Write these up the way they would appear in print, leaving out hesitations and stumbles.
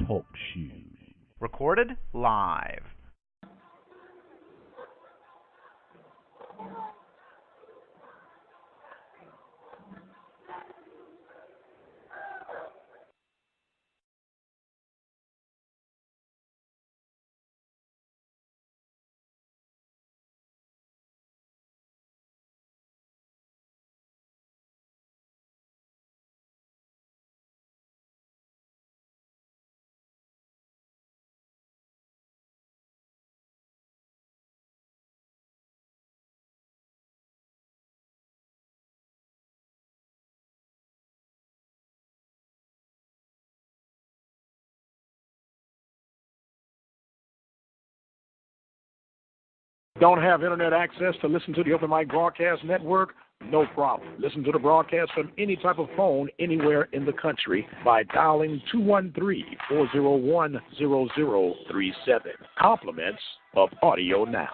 Talk Shoes. Recorded live. Don't have internet access to listen to the Open Mic Broadcast Network? No problem. Listen to the broadcast from any type of phone anywhere in the country by dialing 213-401-0037. Compliments of Audio Now.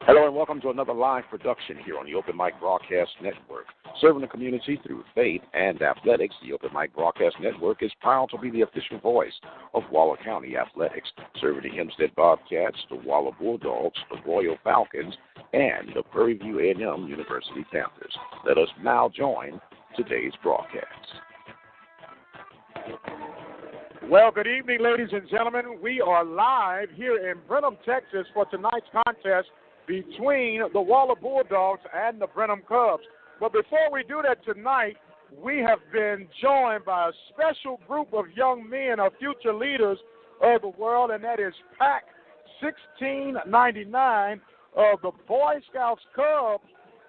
Hello and welcome to another live production here on the Open Mic Broadcast Network. Serving the community through faith and athletics, the Open Mic Broadcast Network is proud to be the official voice of Waller County Athletics, serving the Hempstead Bobcats, the Waller Bulldogs, the Royal Falcons, and the Prairie View A&M University Panthers. Let us now join today's broadcast. Well, good evening, ladies and gentlemen. We are live here in Brenham, Texas for tonight's contest between the Waller Bulldogs and the Brenham Cubs. But before we do that tonight, we have been joined by a special group of young men, of future leaders of the world, and that is PAC 1699 of the Boy Scouts Cubs,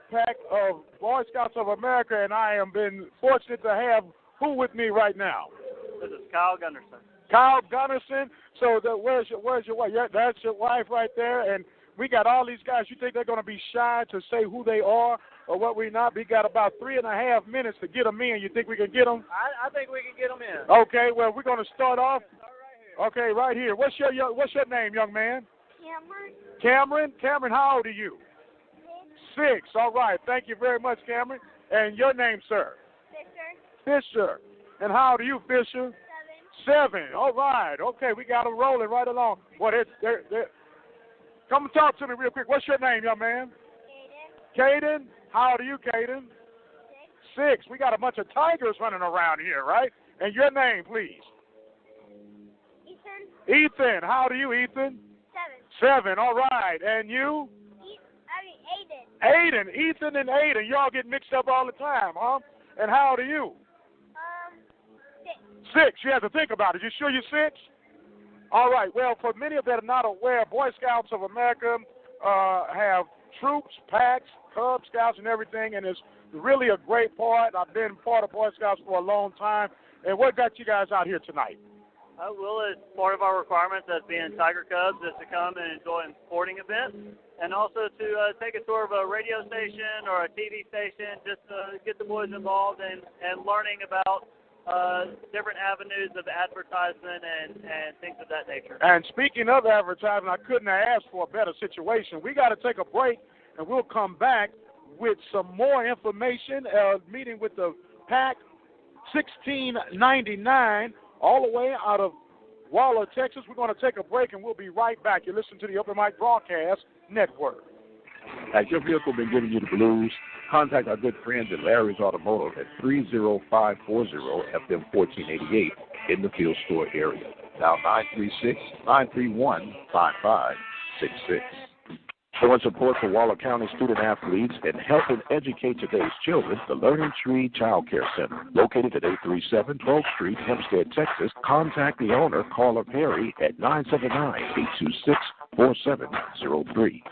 PAC of Boy Scouts of America, and I am been fortunate to have who with me right now? This is Kyle Gunderson. Kyle Gunderson. So where's your wife? Yeah, that's your wife right there, and we got all these guys. You think they're going to be shy to say who they are or what we not? We got about 3.5 minutes to get them in. You think we can get them? I think we can get them in. Okay, well, we're going to start off. Okay, right here. What's your name, young man? Cameron. Cameron, how old are you? 6. All right. Thank you very much, Cameron. And your name, sir? Fisher. And how old are you, Fisher? 7. All right. Okay, we got them rolling right along. Well, they're come and talk to me real quick. What's your name, young man? Caden. How old are you, Caden? 6. We got a bunch of tigers running around here, right? And your name, please? Ethan. How old are you, Ethan? 7. All right. And you? Aiden. Ethan and Aiden. Y'all get mixed up all the time, huh? And how old are you? 6. You have to think about it. You sure you're 6? All right. Well, for many of that are not aware, Boy Scouts of America have troops, packs, Cub Scouts, and everything, and it's really a great part. I've been part of Boy Scouts for a long time. And what got you guys out here tonight? Well, it's part of our requirements as being Tiger Cubs is to come and enjoy sporting events, and also to take a tour of a radio station or a TV station, just to get the boys involved and learning about different avenues of advertisement and things of that nature. And speaking of advertising, I couldn't have asked for a better situation. We got to take a break, and we'll come back with some more information, meeting with the PAC 1699 all the way out of Waller, Texas. We're going to take a break, and we'll be right back. You listen to the Open Mic Broadcast Network. Has your vehicle been giving you the blues? Contact our good friends at Larry's Automotive at 30540-FM1488 in the Field Store area. Now 936-931-5566. Showing support for Waller County student athletes and helping educate today's children, the Learning Tree Child Care Center, located at 837 12th Street, Hempstead, Texas. Contact the owner, Carla Perry, at 979-826-4703.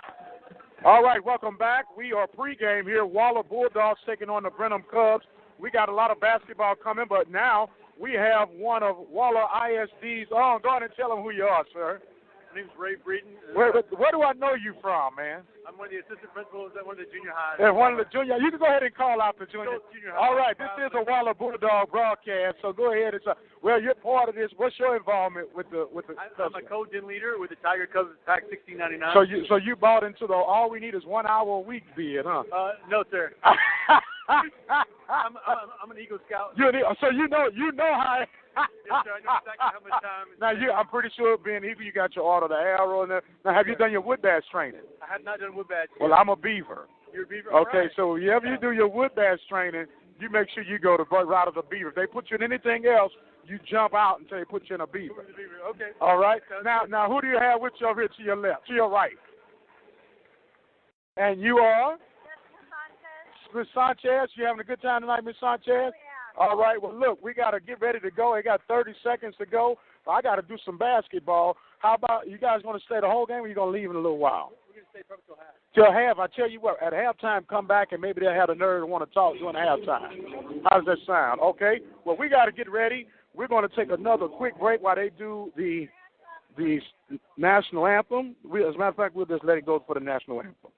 All right, welcome back. We are pregame here. Waller Bulldogs taking on the Brenham Cubs. We got a lot of basketball coming, but now we have one of Waller ISD's. Oh, go ahead and tell them who you are, sir. My name's Ray Breeden. Where do I know you from, man? I'm one of the assistant principals at one of the junior highs. At one of the junior. You can go ahead and call out the junior. All right, this is a Waller Bulldog broadcast, so go ahead and well, you're part of this. What's your involvement with the? I'm a coach and leader with the Tiger Cubs Pack 1699. So you bought into the all we need is 1 hour a week bid, huh? No, sir. I'm an Eagle Scout. So you know how. Yes, sir. I know exactly how much time. Now I'm pretty sure being Eagle, you got your order, the arrow, and now have you done your wood bass training? I have not done wood bass. Well, I'm a beaver. You're a beaver. Okay, right. so whenever you do your wood bass training, you make sure you go the route of the beaver. If they put you in anything else, you jump out until they put you in a beaver. Okay. All right. Now, who do you have with you over here to your left, to your right? And you are? Miss Sanchez. You having a good time tonight, Miss Sanchez? All right, well, look, we got to get ready to go. We got 30 seconds to go. I got to do some basketball. How about you guys going to stay the whole game, or you going to leave in a little while? We're going to stay probably till half. Till half. I tell you what, at halftime, come back, and maybe they'll have the nerve to want to talk during halftime. How does that sound? Okay, well, we got to get ready. We're going to take another quick break while they do the national anthem. As a matter of fact, we'll just let it go for the national anthem.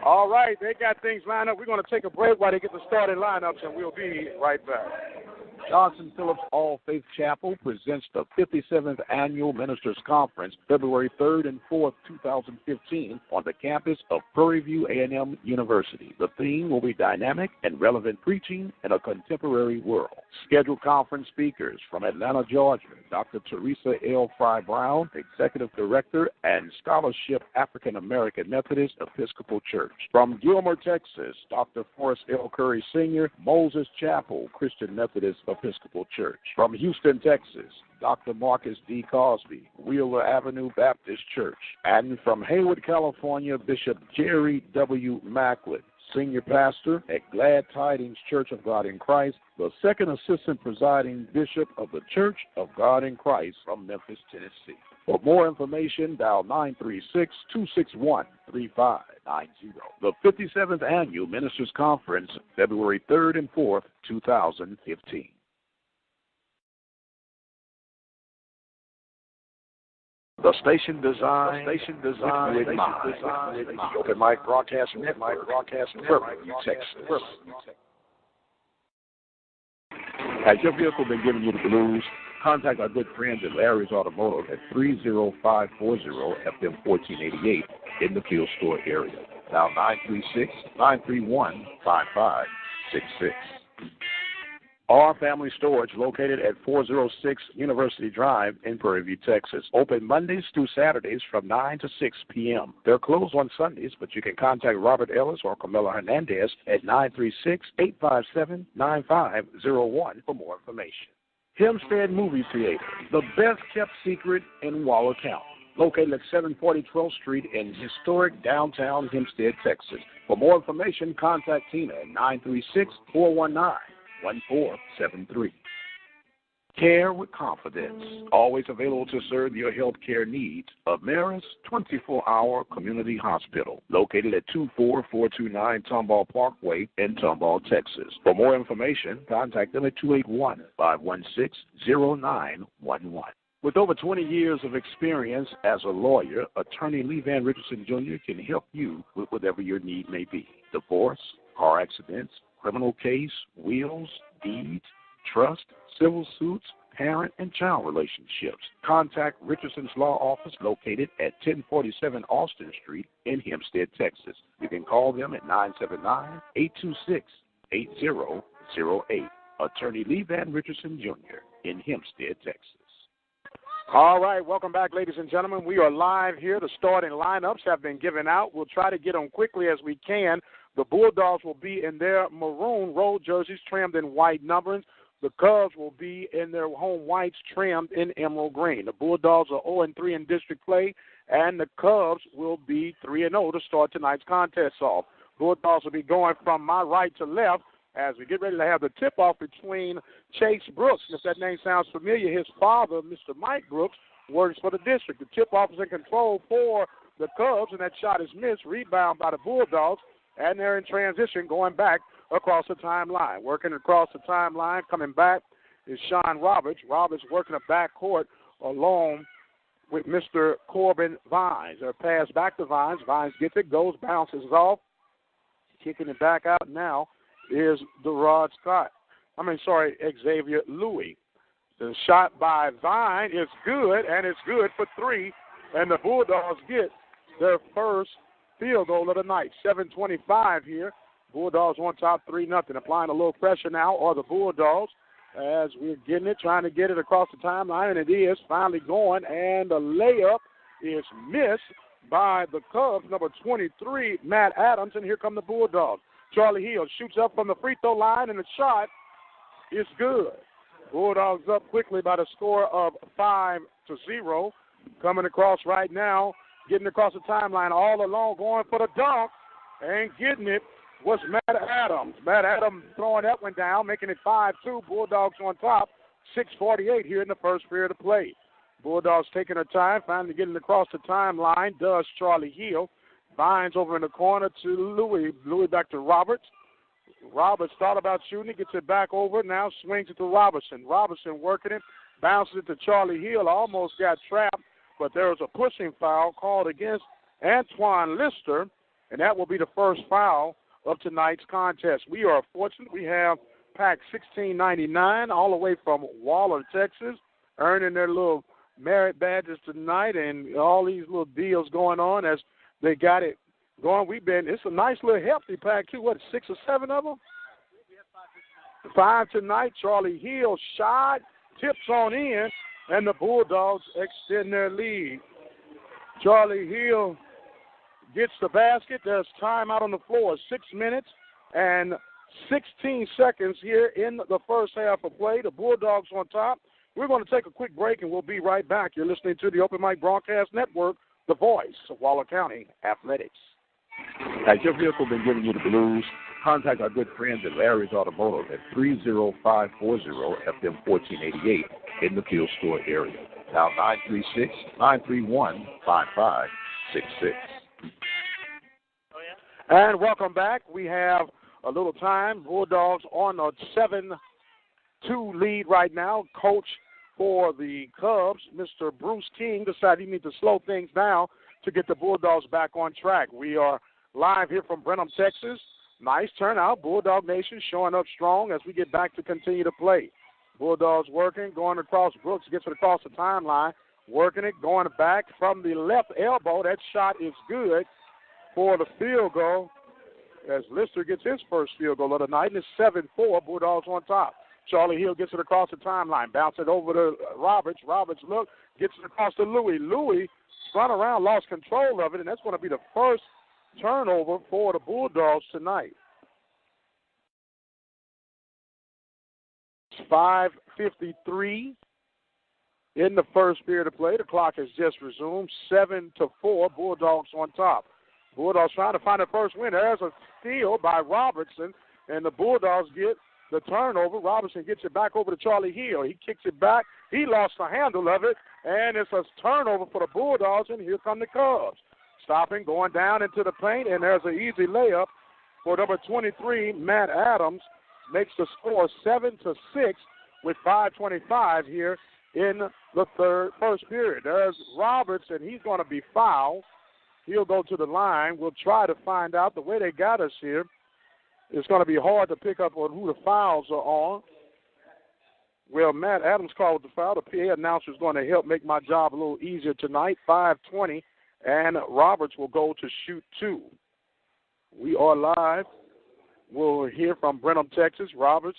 All right, they got things lined up. We're going to take a break while they get the starting lineups, and we'll be right back. Johnson Phillips All Faith Chapel presents the 57th Annual Ministers Conference, February 3rd and 4th, 2015, on the campus of Prairie View A&M University. The theme will be dynamic and relevant preaching in a contemporary world. Scheduled conference speakers from Atlanta, Georgia, Dr. Teresa L. Fry Brown, Executive Director and Scholarship African American Methodist Episcopal Church. From Gilmer, Texas, Dr. Forrest L. Curry Sr., Moses Chapel Christian Methodist Episcopal Church. From Houston, Texas, Dr. Marcus D. Cosby, Wheeler Avenue Baptist Church. And from Hayward, California, Bishop Jerry W. Macklin, Senior Pastor at Glad Tidings Church of God in Christ, the second assistant presiding bishop of the Church of God in Christ from Memphis, Tennessee. For more information, dial 936-261-3590. The 57th Annual Ministers Conference, February 3rd and 4th, 2015. The station designed with mind. The Open Mic Broadcast Network, Texas. Has your vehicle been giving you the blues? Contact our good friends at Larry's Automotive at 30540 FM 1488 in the Field Store area. Now 936-931-5566. Our Family Storage, located at 406 University Drive in Prairie View, Texas. Open Mondays through Saturdays from 9 to 6 p.m. They're closed on Sundays, but you can contact Robert Ellis or Camilla Hernandez at 936-857-9501 for more information. Hempstead Movie Theater, the best-kept secret in Waller County. Located at 740 12th Street in historic downtown Hempstead, Texas. For more information, contact Tina at 936-419-1473. Care with confidence. Always available to serve your health care needs. Ameris 24-hour community hospital. Located at 24429 Tomball Parkway in Tomball, Texas. For more information, contact them at 281-516-0911. With over 20 years of experience as a lawyer, Attorney Lee Van Richardson Jr. can help you with whatever your need may be. Divorce, car accidents, criminal case, wills, deeds, trust, civil suits, parent and child relationships. Contact Richardson's Law Office located at 1047 Austin Street in Hempstead, Texas. You can call them at 979-826-8008. Attorney Lee Van Richardson, Jr. in Hempstead, Texas. All right, welcome back, ladies and gentlemen. We are live here. The starting lineups have been given out. We'll try to get them quickly as we can. The Bulldogs will be in their maroon road jerseys trimmed in white numbering. The Cubs will be in their home whites trimmed in emerald green. The Bulldogs are 0-3 in district play, and the Cubs will be 3-0 to start tonight's contest off. Bulldogs will be going from my right to left as we get ready to have the tip-off between Chase Brooks. If that name sounds familiar, his father, Mr. Mike Brooks, works for the district. The tip-off is in control for the Cubs, and that shot is missed. Rebound by the Bulldogs, and they're in transition going back across the timeline. Working across the timeline, coming back is Sean Roberts. Roberts working a backcourt along with Mr. Corbin Vines. They're passed back to Vines. Vines gets it, goes, bounces off. Kicking it back out now is Xavier Louis. The shot by Vine is good, and it's good for three, and the Bulldogs get their first field goal of the night. 7:25 here. Bulldogs on top 3-0. Applying a little pressure now are the Bulldogs as we're getting it, trying to get it across the timeline, and it is finally going, and the layup is missed by the Cubs, number 23, Matt Adams, and here come the Bulldogs. Charlie Hill shoots up from the free throw line, and the shot is good. Bulldogs up quickly by the score of 5-0. Coming across right now, getting across the timeline all along, going for the dunk, and getting it was Matt Adams. Matt Adams throwing that one down, making it 5-2. Bulldogs on top, 6:48 here in the first period of play. Bulldogs taking their time, finally getting across the timeline, does Charlie Hill. Vines over in the corner to Louis. Louis back to Roberts. Roberts thought about shooting it, gets it back over, now swings it to Robertson. Robertson working it, bounces it to Charlie Hill, almost got trapped, but there was a pushing foul called against Antoine Lister, and that will be the first foul of tonight's contest. We are fortunate. We have pack 1699 all the way from Waller, Texas, earning their little merit badges tonight, and all these little deals going on as they got it going. It's a nice little hefty pack too. What, 6 or 7 of them? 5 tonight. Charlie Hill shot, tips on in, and the Bulldogs extend their lead. Charlie Hill gets the basket. There's time out on the floor. 6 minutes and 16 seconds here in the first half of play. The Bulldogs on top. We're going to take a quick break, and we'll be right back. You're listening to the Open Mic Broadcast Network, the voice of Waller County Athletics. Has your vehicle been giving you the blues? Contact our good friends at Larry's Automotive at 30540 FM 1488 in the Field Store area. Now 936-931-5566. And welcome back. We have a little time. Bulldogs on a 7-2 lead right now. Coach for the Cubs, Mr. Bruce King, decided he needs to slow things down to get the Bulldogs back on track. We are live here from Brenham, Texas. Nice turnout. Bulldog Nation showing up strong as we get back to continue to play. Bulldogs working, going across. Brooks gets it across the timeline, working it, going back from the left elbow. That shot is good for the field goal as Lister gets his first field goal of the night, and it's 7-4. Bulldogs on top. Charlie Hill gets it across the timeline, bounce it over to Roberts. Roberts gets it across to Louis. Louis spun around, lost control of it, and that's going to be the first turnover for the Bulldogs tonight. It's 5:53 in the first period of play. The clock has just resumed. 7-4, Bulldogs on top. Bulldogs trying to find the first win. There's a steal by Robertson, and the Bulldogs get the turnover. Robertson gets it back over to Charlie Hill. He kicks it back. He lost the handle of it, and it's a turnover for the Bulldogs, and here come the Cubs. Stopping, going down into the paint, and there's an easy layup for number 23, Matt Adams. Makes the score 7-6 with 5:25 here in the first period. There's Roberts, and he's going to be fouled. He'll go to the line. We'll try to find out. The way they got us here, it's going to be hard to pick up on who the fouls are on. Well, Matt Adams called the foul. The PA announcer is going to help make my job a little easier tonight. 5:20, and Roberts will go to shoot 2. We are live. We'll hear from Brenham, Texas. Roberts,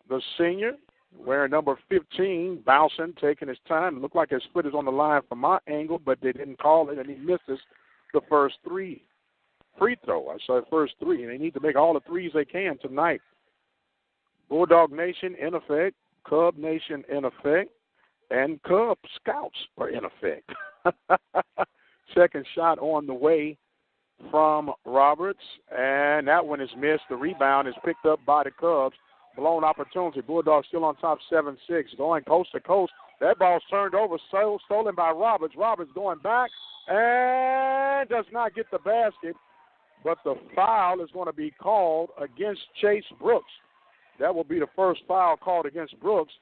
the senior, wearing number 15, bouncing, taking his time. It looked like his foot is on the line from my angle, but they didn't call it, and he misses the first free throw. I saw the first 3, and they need to make all the threes they can tonight. Bulldog Nation in effect, Cub Nation in effect, and Cub Scouts are in effect. Second shot on the way from Roberts, and that one is missed. The rebound is picked up by the Cubs. Blown opportunity. Bulldogs still on top 7-6, going coast to coast. That ball's turned over, stolen by Roberts. Roberts going back and does not get the basket, but the foul is going to be called against Chase Brooks. That will be the first foul called against Brooks,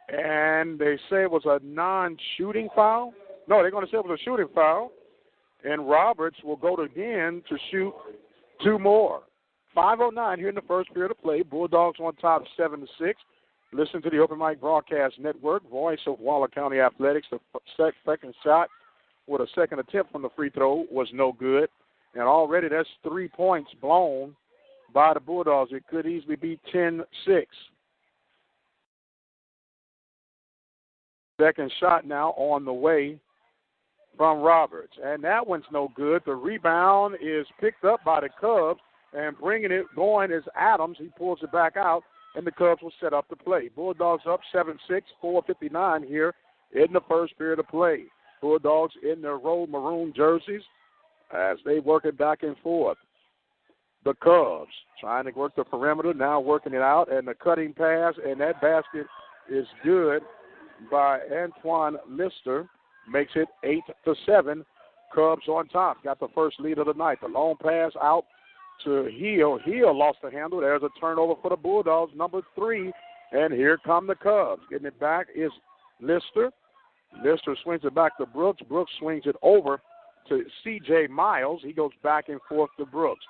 and they say it was a non-shooting foul. No, they're going to say it was a shooting foul, and Roberts will go again to shoot 2 more. 5:09 here in the first period of play. Bulldogs on top 7-6. Listen to the Open Mic Broadcast Network, voice of Waller County Athletics. The second shot with a second attempt from the free throw was no good. And already that's 3 points blown by the Bulldogs. It could easily be 10-6. Second shot now on the way from Roberts. And that one's no good. The rebound is picked up by the Cubs. And bringing it going is Adams. He pulls it back out, and the Cubs will set up the play. Bulldogs up 7-6, 4:59 here in the first period of play. Bulldogs in their road maroon jerseys as they work it back and forth. The Cubs trying to work the perimeter, now working it out, and the cutting pass, and that basket is good by Antoine Lister. Makes it 8-7. Cubs on top. Got the first lead of the night. The long pass out to Hill. Hill lost the handle. There's a turnover for the Bulldogs, number 3. And here come the Cubs. Getting it back is Lister. Lister swings it back to Brooks. Brooks swings it over to C.J. Miles. He goes back and forth to Brooks.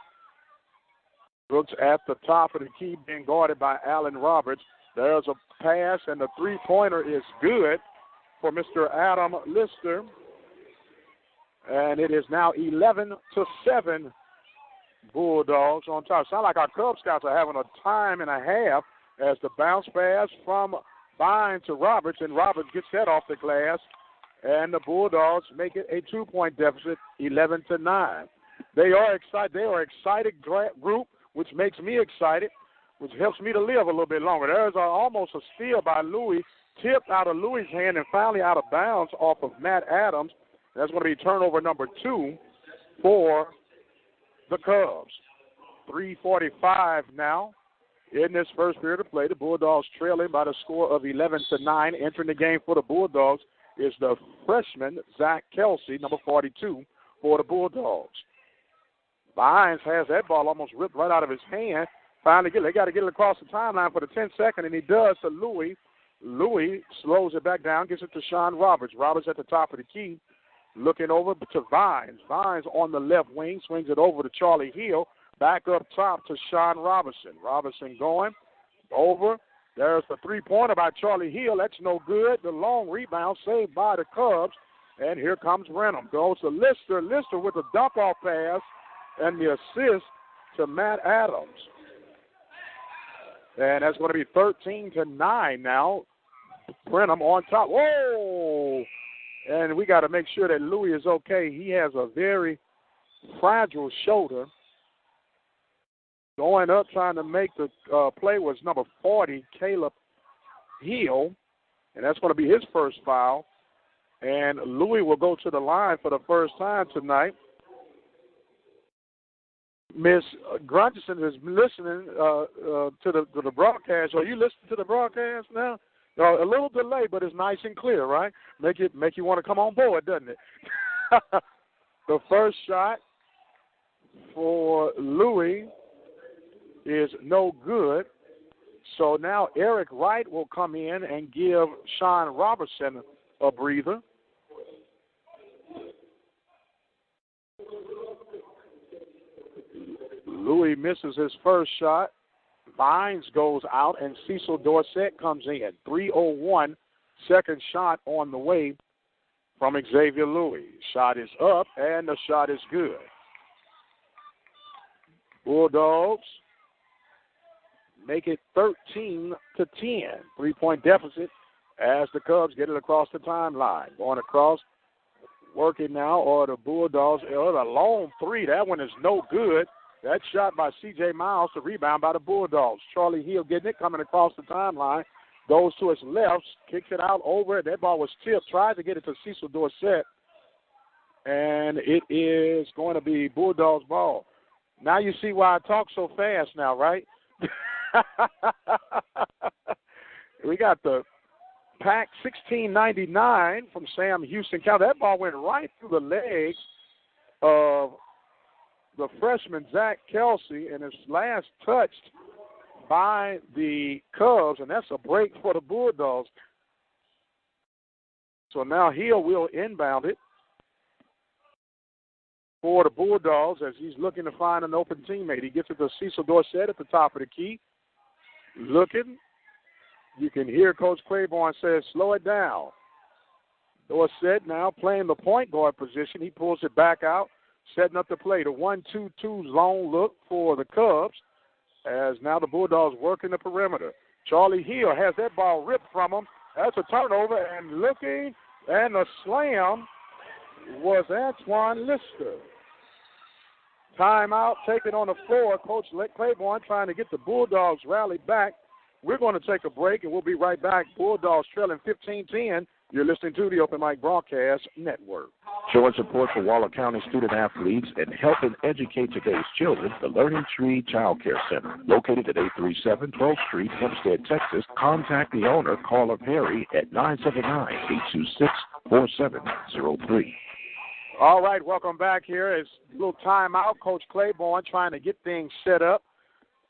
Brooks at the top of the key being guarded by Allen Roberts. There's a pass, and the three-pointer is good for Mr. Adam Lister. And it is now 11-7. Bulldogs on top. Sound like our Cub Scouts are having a time and a half as the bounce pass from Vine to Roberts, and Roberts gets that off the glass, and the Bulldogs make it a 2-point deficit, 11-9. They are excited. They are an excited group, which makes me excited, which helps me to live a little bit longer. There's almost a steal by Louis, tipped out of Louis' hand and finally out of bounds off of Matt Adams. That's going to be turnover number 2 for the Cubs. 3:45 now in this first period of play. The Bulldogs trailing by the score of 11-9. Entering the game for the Bulldogs is the freshman, Zach Kelsey, number 42 for the Bulldogs. Vines has that ball almost ripped right out of his hand. Finally, they got to get it across the timeline for the 10-second, and he does to Louis. Louis slows it back down, gets it to Sean Roberts. Roberts at the top of the key. Looking over to Vines. Vines on the left wing, swings it over to Charlie Hill. Back up top to Sean Robinson. Robinson going over. There's the three-pointer by Charlie Hill. That's no good. The long rebound saved by the Cubs. And here comes Brenham. Goes to Lister. Lister with the dump-off pass and the assist to Matt Adams. And that's going to be 13-9 now. Brenham on top. Whoa! And we got to make sure that Louis is okay. He has a very fragile shoulder. Going up trying to make the play was number 40, Caleb Hill. And that's going to be his first foul. And Louis will go to the line for the first time tonight. Miss Grungerson is listening to the broadcast. Are you listening to the broadcast now? A little delay, but it's nice and clear, right? Make you want to come on board, doesn't it? The first shot for Louis is no good. So now Eric Wright will come in and give Sean Robertson a breather. Louis misses his first shot. Bynes goes out, and Cecil Dorsett comes in. 3:01, second shot on the way from Xavier Louis. Shot is up, and the shot is good. Bulldogs make it 13-10. 3-point deficit as the Cubs get it across the timeline. Going across, working now, or the Bulldogs. A long three. That one is no good. That shot by C.J. Miles, the rebound by the Bulldogs. Charlie Hill getting it, coming across the timeline. Goes to his left, kicks it out over it. That ball was tipped. Tried to get it to Cecil Dorsett. And it is going to be Bulldogs ball. Now you see why I talk so fast now, right? We got the pack 1699 from Sam Houston. That ball went right through the legs of the freshman Zach Kelsey, and it's last touched by the Cubs, and that's a break for the Bulldogs. So now Hill will inbound it for the Bulldogs as he's looking to find an open teammate. He gets it to Cecil Dorsett at the top of the key. Looking. You can hear Coach Claiborne says, slow it down. Dorsett now playing the point guard position. He pulls it back out, setting up the play. The 1-2-2 zone look for the Cubs as now the Bulldogs working the perimeter. Charlie Hill has that ball ripped from him. That's a turnover, and looking, and the slam was Antoine Lister. Timeout taken on the floor. Coach Claiborne trying to get the Bulldogs rallied back. We're going to take a break, and we'll be right back. Bulldogs trailing 15-10. You're listening to the Open Mic Broadcast Network. Showing support for Waller County student-athletes and helping educate today's children, the Learning Tree Child Care Center, located at 837 12th Street, Hempstead, Texas. Contact the owner, Carla Perry, at 979-826-4703. All right, welcome back here. It's a little timeout. Coach Claiborne trying to get things set up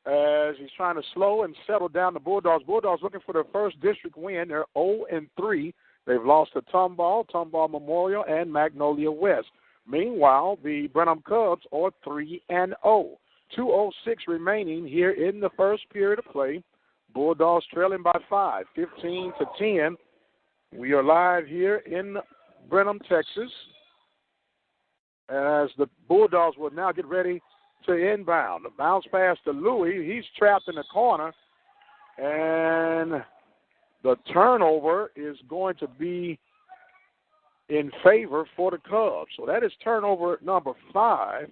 as he's trying to slow and settle down the Bulldogs. Bulldogs looking for their first district win. They're 0-3. They've lost to Tomball Memorial, and Magnolia West. Meanwhile, the Brenham Cubs are 3-0. 2:06 remaining here in the first period of play. Bulldogs trailing by 5, 15-10. We are live here in Brenham, Texas, as the Bulldogs will now get ready to inbound. The bounce pass to Louis. He's trapped in the corner, and the turnover is going to be in favor for the Cubs. So that is turnover number 5.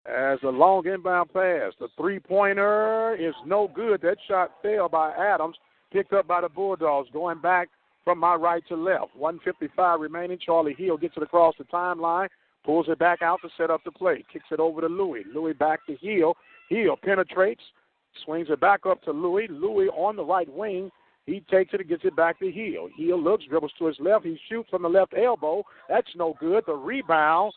As a long inbound pass, the three-pointer is no good. That shot fell by Adams, picked up by the Bulldogs, going back from my right to left. 1:55 remaining. Charlie Hill gets it across the timeline, pulls it back out to set up the play, kicks it over to Louis. Louis back to Hill. Hill penetrates, swings it back up to Louis. Louis on the right wing. He takes it and gets it back to Hill. Hill looks, dribbles to his left. He shoots from the left elbow. That's no good. The rebound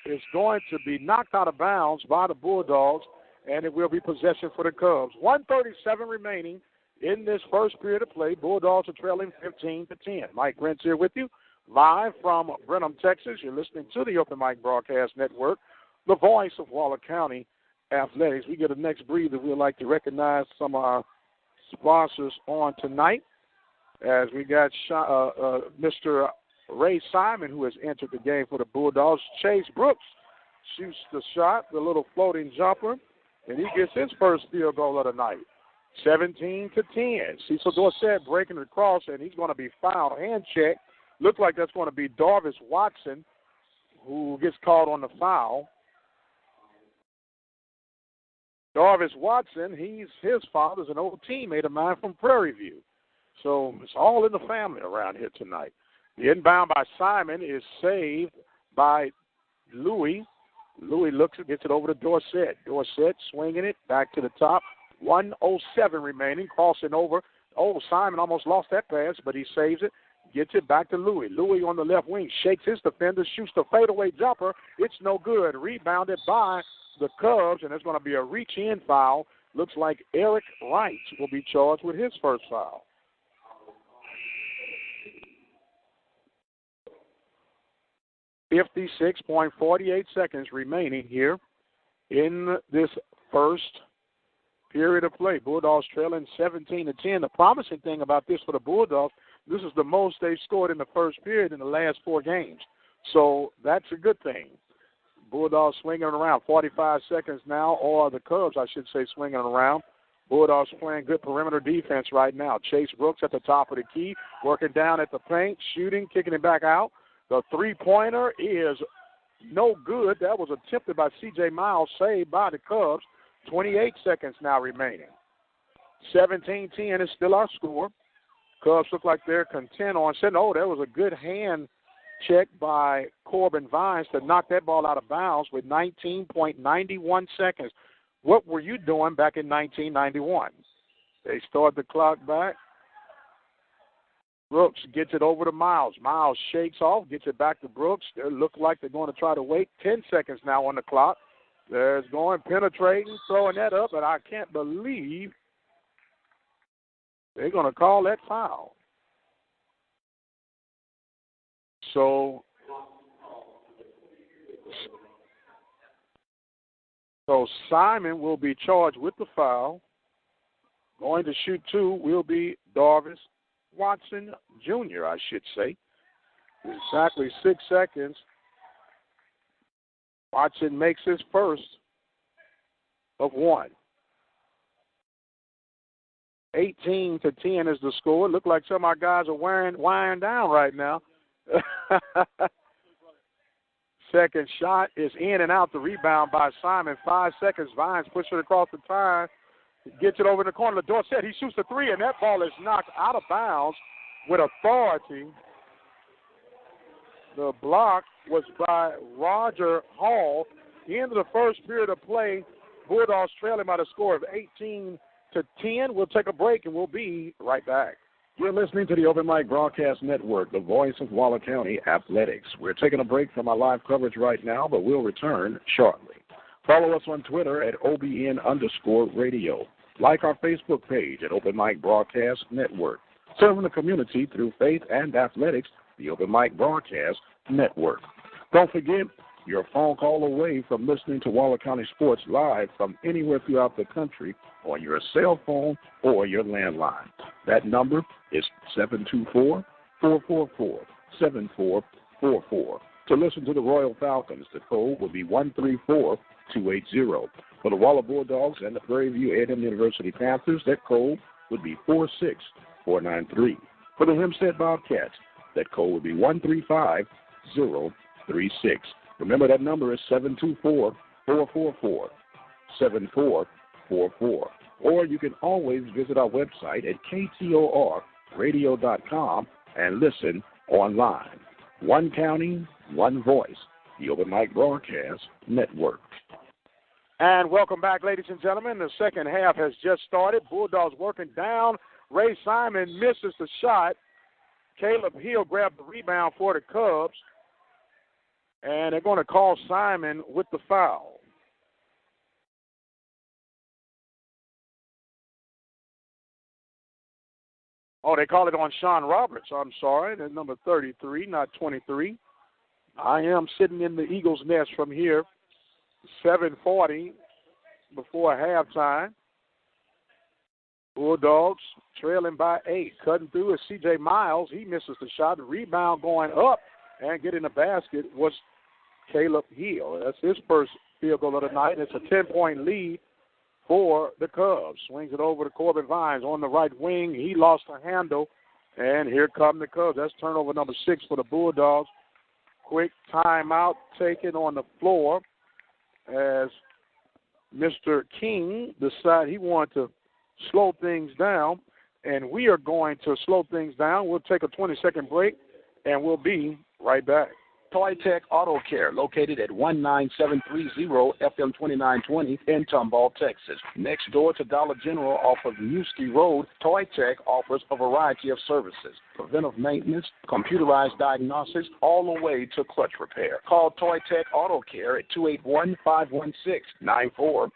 is going to be knocked out of bounds by the Bulldogs, and it will be possession for the Cubs. 1:37 remaining in this first period of play. Bulldogs are trailing 15-10. Mike Prince here with you, live from Brenham, Texas. You're listening to the Open Mic Broadcast Network, the voice of Waller County Athletics. We get a next breather. We'd like to recognize some of our sponsors on tonight, as we got Mr. Ray Simon, who has entered the game for the Bulldogs. Chase Brooks shoots the shot, the little floating jumper, and he gets his first field goal of the night. 17-10. Cecil Dorsett breaking it across, and he's going to be fouled. Hand check. Looks like that's going to be Darvis Watson, who gets called on the foul. Darvis Watson, his father's an old teammate of mine from Prairie View. So it's all in the family around here tonight. The inbound by Simon is saved by Louis. Louis looks and gets it over to Dorsett. Dorsett swinging it back to the top. 1:07 remaining, crossing over. Oh, Simon almost lost that pass, but he saves it. Gets it back to Louis. Louis on the left wing shakes his defender, shoots the fadeaway jumper. It's no good. Rebounded by the Cubs, and there's going to be a reach-in foul. Looks like Eric Wright will be charged with his first foul. .48 seconds remaining here in this first period of play. Bulldogs trailing 17-10. The promising thing about this for the Bulldogs, this is the most they've scored in the first period in the last 4 games. So that's a good thing. Bulldogs swinging around 45 seconds now, or the Cubs, I should say, swinging around. Bulldogs playing good perimeter defense right now. Chase Brooks at the top of the key, working down at the paint, shooting, kicking it back out. The three-pointer is no good. That was attempted by C.J. Miles, saved by the Cubs. 28 seconds now remaining. 17-10 is still our score. Cubs look like they're content on setting. Oh, that was a good hand check by Corbin Vines to knock that ball out of bounds with 19.91 seconds. What were you doing back in 1991? They start the clock back. Brooks gets it over to Miles. Miles shakes off, gets it back to Brooks. They look like they're going to try to wait. 10 seconds now on the clock. There's going, penetrating, throwing that up, and I can't believe they're going to call that foul. So Simon will be charged with the foul. Going to shoot 2 will be Darvis Watson Jr., I should say. Exactly 6 seconds. Watson makes his first of 1. 18-10 is the score. Look like some of our guys are wiring down right now. Second shot is in and out. The rebound by Simon. 5 seconds. Vines push it across the tie. Gets it over in the corner. Dorsett, he shoots the 3, and that ball is knocked out of bounds with authority. The block was by Roger Hall. The end of the first period of play, Bulldogs trailing by the score of 18-10. We'll take a break, and we'll be right back. You're listening to the Open Mic Broadcast Network, the voice of Waller County Athletics. We're taking a break from our live coverage right now, but we'll return shortly. Follow us on Twitter at OBN_radio. Like our Facebook page at Open Mic Broadcast Network. Serving the community through faith and athletics, the Open Mic Broadcast Network. Don't forget, you're a phone call away from listening to Waller County Sports live from anywhere throughout the country on your cell phone or your landline. That number is 724-444-7444. To listen to the Royal Falcons, the code will be 134280. For the Waller Bulldogs and the Prairie View A&M University Panthers, that code would be 46493. For the Hempstead Bobcats, that code would be 135036. Remember, that number is 724-444-7444. Or you can always visit our website at ktorradio.com and listen online. One county, one voice, the Open Mic Broadcast Network. And welcome back, ladies and gentlemen. The second half has just started. Bulldogs working down. Ray Simon misses the shot. Caleb Hill grabbed the rebound for the Cubs. And they're going to call Simon with the foul. Oh, they call it on Sean Roberts. I'm sorry. That's number 33, not 23. I am sitting in the Eagles' nest from here. 7:40 before halftime. Bulldogs trailing by 8. Cutting through is C.J. Miles. He misses the shot. The rebound going up and getting the basket was Caleb Hill. That's his first field goal of the night. It's a 10-point lead for the Cubs. Swings it over to Corbin Vines on the right wing. He lost a handle, and here come the Cubs. That's turnover number 6 for the Bulldogs. Quick timeout taken on the floor as Mr. King decided he wanted to slow things down, and we are going to slow things down. We'll take a 20-second break, and we'll be right back. Toy Tech Auto Care, located at 19730 FM 2920 in Tomball, Texas. Next door to Dollar General off of Newski Road, Toy Tech offers a variety of services. Preventive maintenance, computerized diagnostics, all the way to clutch repair. Call Toy Tech Auto Care at 281-516-9400.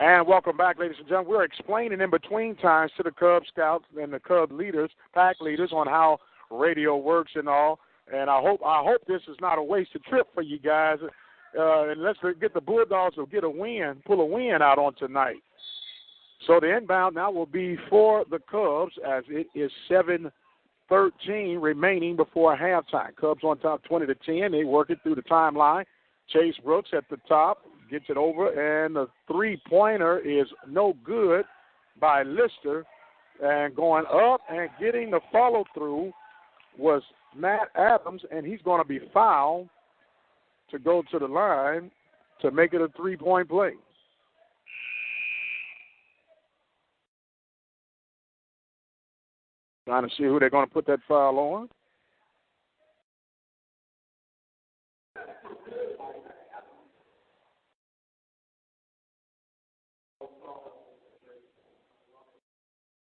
And welcome back, ladies and gentlemen. We're explaining in between times to the Cub Scouts and the Cub leaders, pack leaders, on how radio works and all. And I hope this is not a wasted trip for you guys. and let's get the Bulldogs to pull a win out on tonight. So the inbound now will be for the Cubs as it is 7:13 remaining before halftime. Cubs on top 20-10. They work it through the timeline. Chase Brooks at the top gets it over, and the three-pointer is no good by Lister. And going up and getting the follow-through was Matt Adams, and he's going to be fouled to go to the line to make it a three-point play. Trying to see who they're going to put that foul on.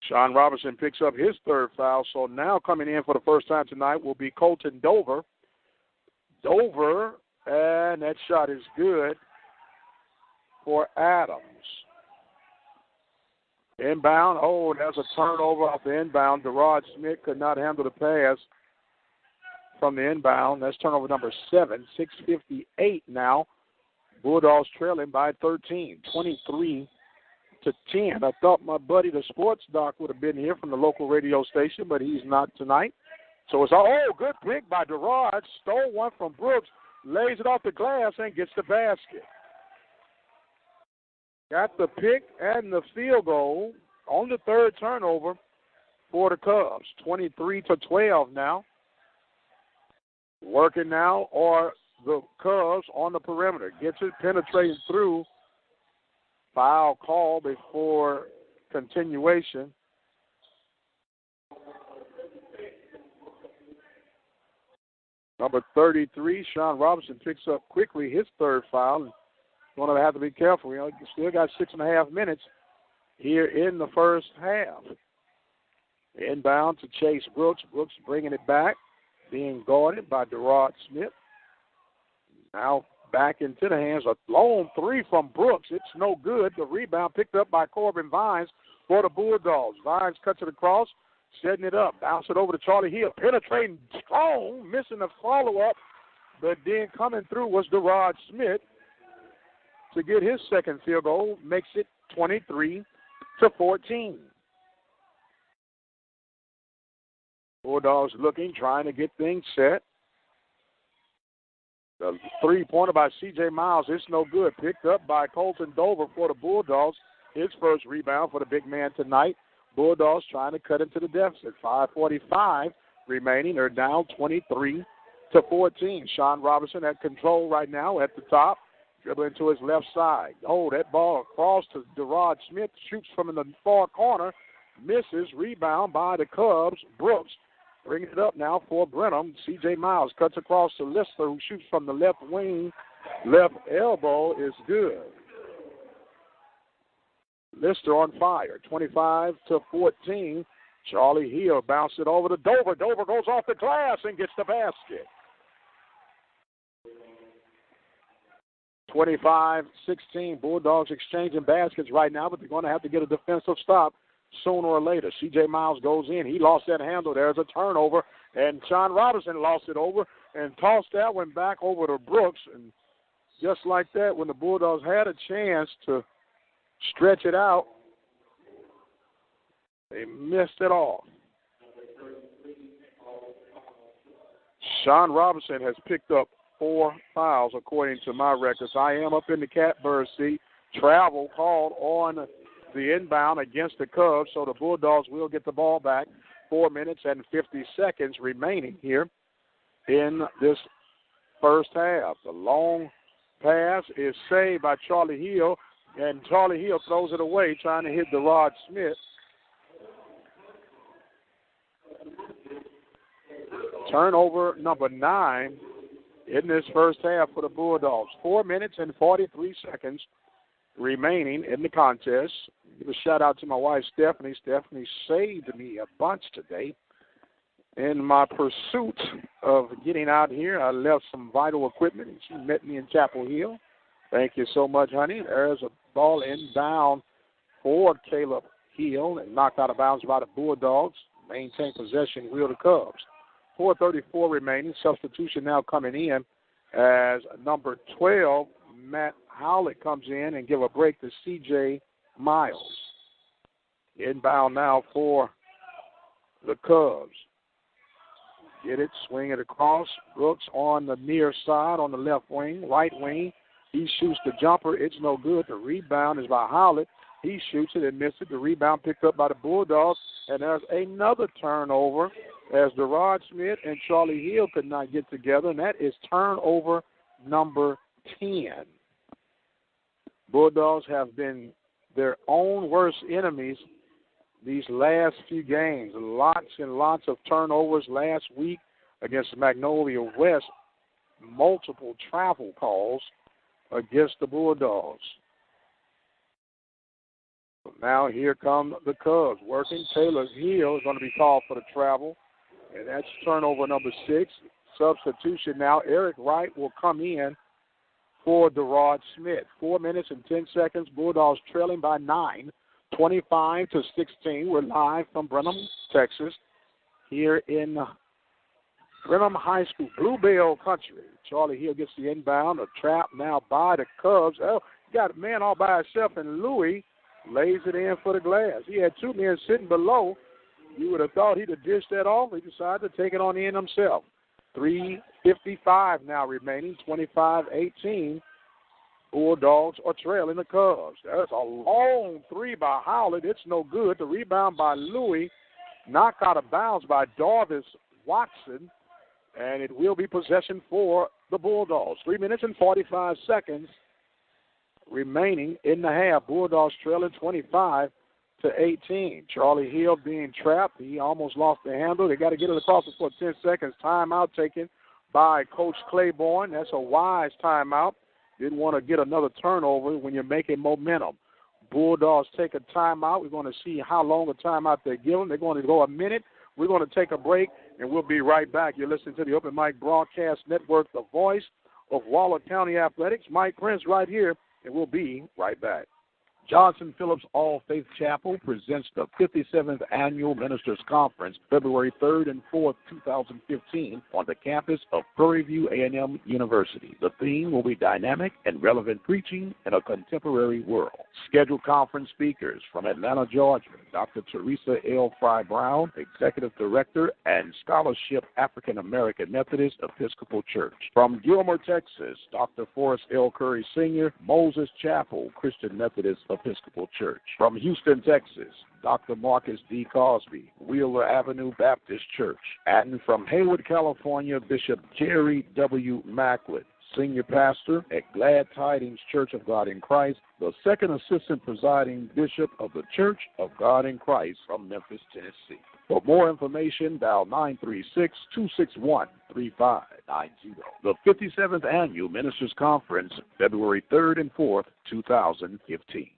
Sean Robinson picks up his third foul, so now coming in for the first time tonight will be Colton Dover. And that shot is good for Adams. Inbound, there's a turnover off the inbound. Derod Smith could not handle the pass from the inbound. That's turnover number 7, 6:58 now. Bulldogs trailing by 13, 23-10. I thought my buddy, the sports doc, would have been here from the local radio station, but he's not tonight. So it's good pick by Derod. Stole one from Brooks, lays it off the glass, and gets the basket. Got the pick and the field goal on the third turnover for the Cubs. 23-12 now. Working now are the Cubs on the perimeter. Gets it, penetrating through. Foul call before continuation. Number 33, Sean Robinson picks up quickly his third foul. Going to have to be careful. You still got 6.5 minutes here in the first half. Inbound to Chase Brooks. Brooks bringing it back, being guarded by Derod Smith. Now back into the hands. A long three from Brooks. It's no good. The rebound picked up by Corbin Vines for the Bulldogs. Vines cuts it across, setting it up. Bounce it over to Charlie Hill. Penetrating strong, missing the follow-up. But then coming through was Derod Smith to get his second field goal. Makes it 23-14. Bulldogs looking, trying to get things set. The three-pointer by C.J. Miles is no good. Picked up by Colton Dover for the Bulldogs. His first rebound for the big man tonight. Bulldogs trying to cut into the deficit. 5:45 remaining. They're down 23-14. Sean Robinson at control right now at the top. Dribbling to his left side. That ball across to Derod Smith. Shoots from in the far corner. Misses. Rebound by the Cubs. Brooks bringing it up now for Brenham. C.J. Miles cuts across to Lister, who shoots from the left wing. Left elbow is good. Lister on fire. 25-14. Charlie Hill bounced it over to Dover. Dover goes off the glass and gets the basket. 25-16. Bulldogs exchanging baskets right now, but they're going to have to get a defensive stop sooner or later. C.J. Miles goes in. He lost that handle. There's a turnover, and Sean Robinson lost it over and tossed that one back over to Brooks. And just like that, when the Bulldogs had a chance to stretch it out, they missed it off. Sean Robinson has picked up 4 fouls, according to my records. I am up in the catbird seat. Travel called on the inbound against the Cubs, so the Bulldogs will get the ball back. 4 minutes and 50 seconds remaining here in this first half. The long pass is saved by Charlie Hill, and Charlie Hill throws it away, trying to hit Derod Smith. Turnover number 9 in this first half for the Bulldogs. 4 minutes and 43 seconds remaining in the contest. Give a shout out to my wife, Stephanie. Stephanie saved me a bunch today. In my pursuit of getting out here, I left some vital equipment, and she met me in Chapel Hill. Thank you so much, honey. There's a ball inbound for Caleb Hill and knocked out of bounds by the Bulldogs. Maintain possession, will the Cubs. 4:34 remaining. Substitution now coming in as number 12, Matt Howlett, comes in and give a break to C.J. Miles. Inbound now for the Cubs. Get it, swing it across. Brooks on the near side on the left wing, right wing. He shoots the jumper. It's no good. The rebound is by Howlett. He shoots it and misses it. The rebound picked up by the Bulldogs. And there's another turnover as Derod Smith and Charlie Hill could not get together, and that is turnover number 10. Bulldogs have been their own worst enemies these last few games. Lots and lots of turnovers last week against Magnolia West. Multiple travel calls against the Bulldogs. Now here come the Cubs working. Taylor Hill is going to be called for the travel, and that's turnover number 6. Substitution now. Eric Wright will come in for Derod Smith. 4 minutes and 10 seconds. Bulldogs trailing by 9, 25-16. We're live from Brenham, Texas, here in Brenham High School, Bluebell Country. Charlie Hill gets the inbound. A trap now by the Cubs. Oh, you got a man all by himself, and Louis lays it in for the glass. He had 2 men sitting below. You would have thought he'd have dished that off. He decided to take it on in himself. 3:55 now remaining, 25-18. Bulldogs are trailing the Cubs. That's a long three by Howlett. It's no good. The rebound by Louis, knocked out of bounds by Darvis Watson, and it will be possession for the Bulldogs. 3 minutes and 45 seconds remaining in the half. Bulldogs trailing 25-18. Charlie Hill being trapped. He almost lost the handle. They got to get it across for 10 seconds. Timeout taken by Coach Claiborne. That's a wise timeout. Didn't want to get another turnover when you're making momentum. Bulldogs take a timeout. We're going to see how long a timeout they give them. They're going to go a minute. We're going to take a break, and we'll be right back. You're listening to the Open Mic Broadcast Network, the voice of Waller County Athletics. Mike Prince right here, and we'll be right back. Johnson Phillips All Faith Chapel presents the 57th Annual Ministers Conference, February 3rd and 4th, 2015, on the campus of Prairie View A&M University. The theme will be dynamic and relevant preaching in a contemporary world. Scheduled conference speakers from Atlanta, Georgia, Dr. Teresa L. Fry Brown, Executive Director and Scholarship African American Methodist Episcopal Church. From Gilmer, Texas, Dr. Forrest L. Curry Sr., Moses Chapel Christian Methodist Episcopal Church. From Houston, Texas, Dr. Marcus D. Cosby, Wheeler Avenue Baptist Church. And from Hayward, California, Bishop Jerry W. Macklin, Senior Pastor at Glad Tidings Church of God in Christ, the second assistant presiding bishop of the Church of God in Christ from Memphis, Tennessee. For more information, dial 936-261-3590. The 57th Annual Ministers Conference, February 3rd and 4th, 2015.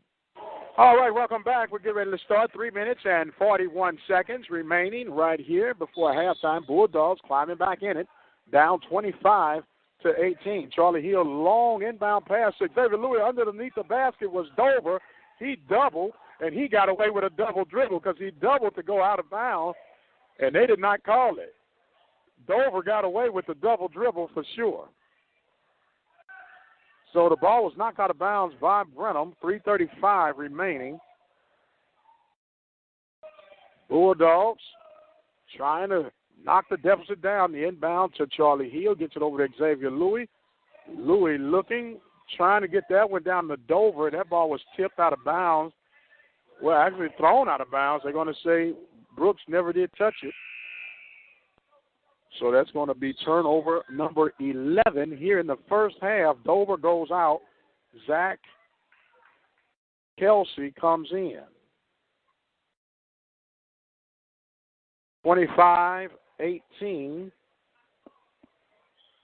All right, welcome back. We're getting ready to start. 3 minutes and 41 seconds remaining right here before halftime. Bulldogs climbing back in it, down 25-18. Charlie Hill, long inbound pass to Xavier Louis underneath the basket was Dover. He doubled, and he got away with a double dribble because he doubled to go out of bounds, and they did not call it. Dover got away with the double dribble for sure. So the ball was knocked out of bounds by Brenham. 3:35 remaining. Bulldogs trying to knock the deficit down. The inbound to Charlie Hill. Gets it over to Xavier Louis. Louis looking, trying to get that one down to Dover. That ball was tipped out of bounds. Well, actually thrown out of bounds. They're going to say Brooks never did touch it. So that's going to be turnover number 11 here in the first half. Dover goes out. Zach Kelsey comes in. 25-18.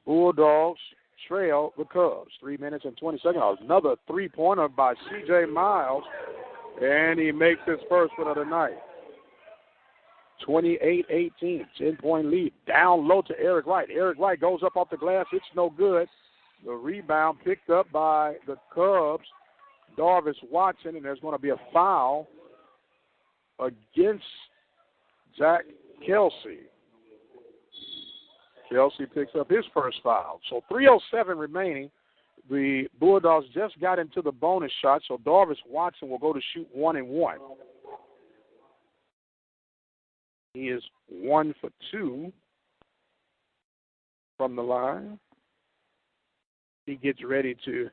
Bulldogs trail the Cubs. 3 minutes and 20 seconds. Another three-pointer by C.J. Miles, and he makes his first one of the night. 28-18, 10-point lead. Down low to Eric Wright. Eric Wright goes up off the glass. It's no good. The rebound picked up by the Cubs, Darvis Watson, and there's going to be a foul against Zach Kelsey. Kelsey picks up his first foul. So 3:07 remaining. The Bulldogs just got into the bonus shot, so Darvis Watson will go to shoot 1 and 1. He is 1 for 2 from the line. He gets ready to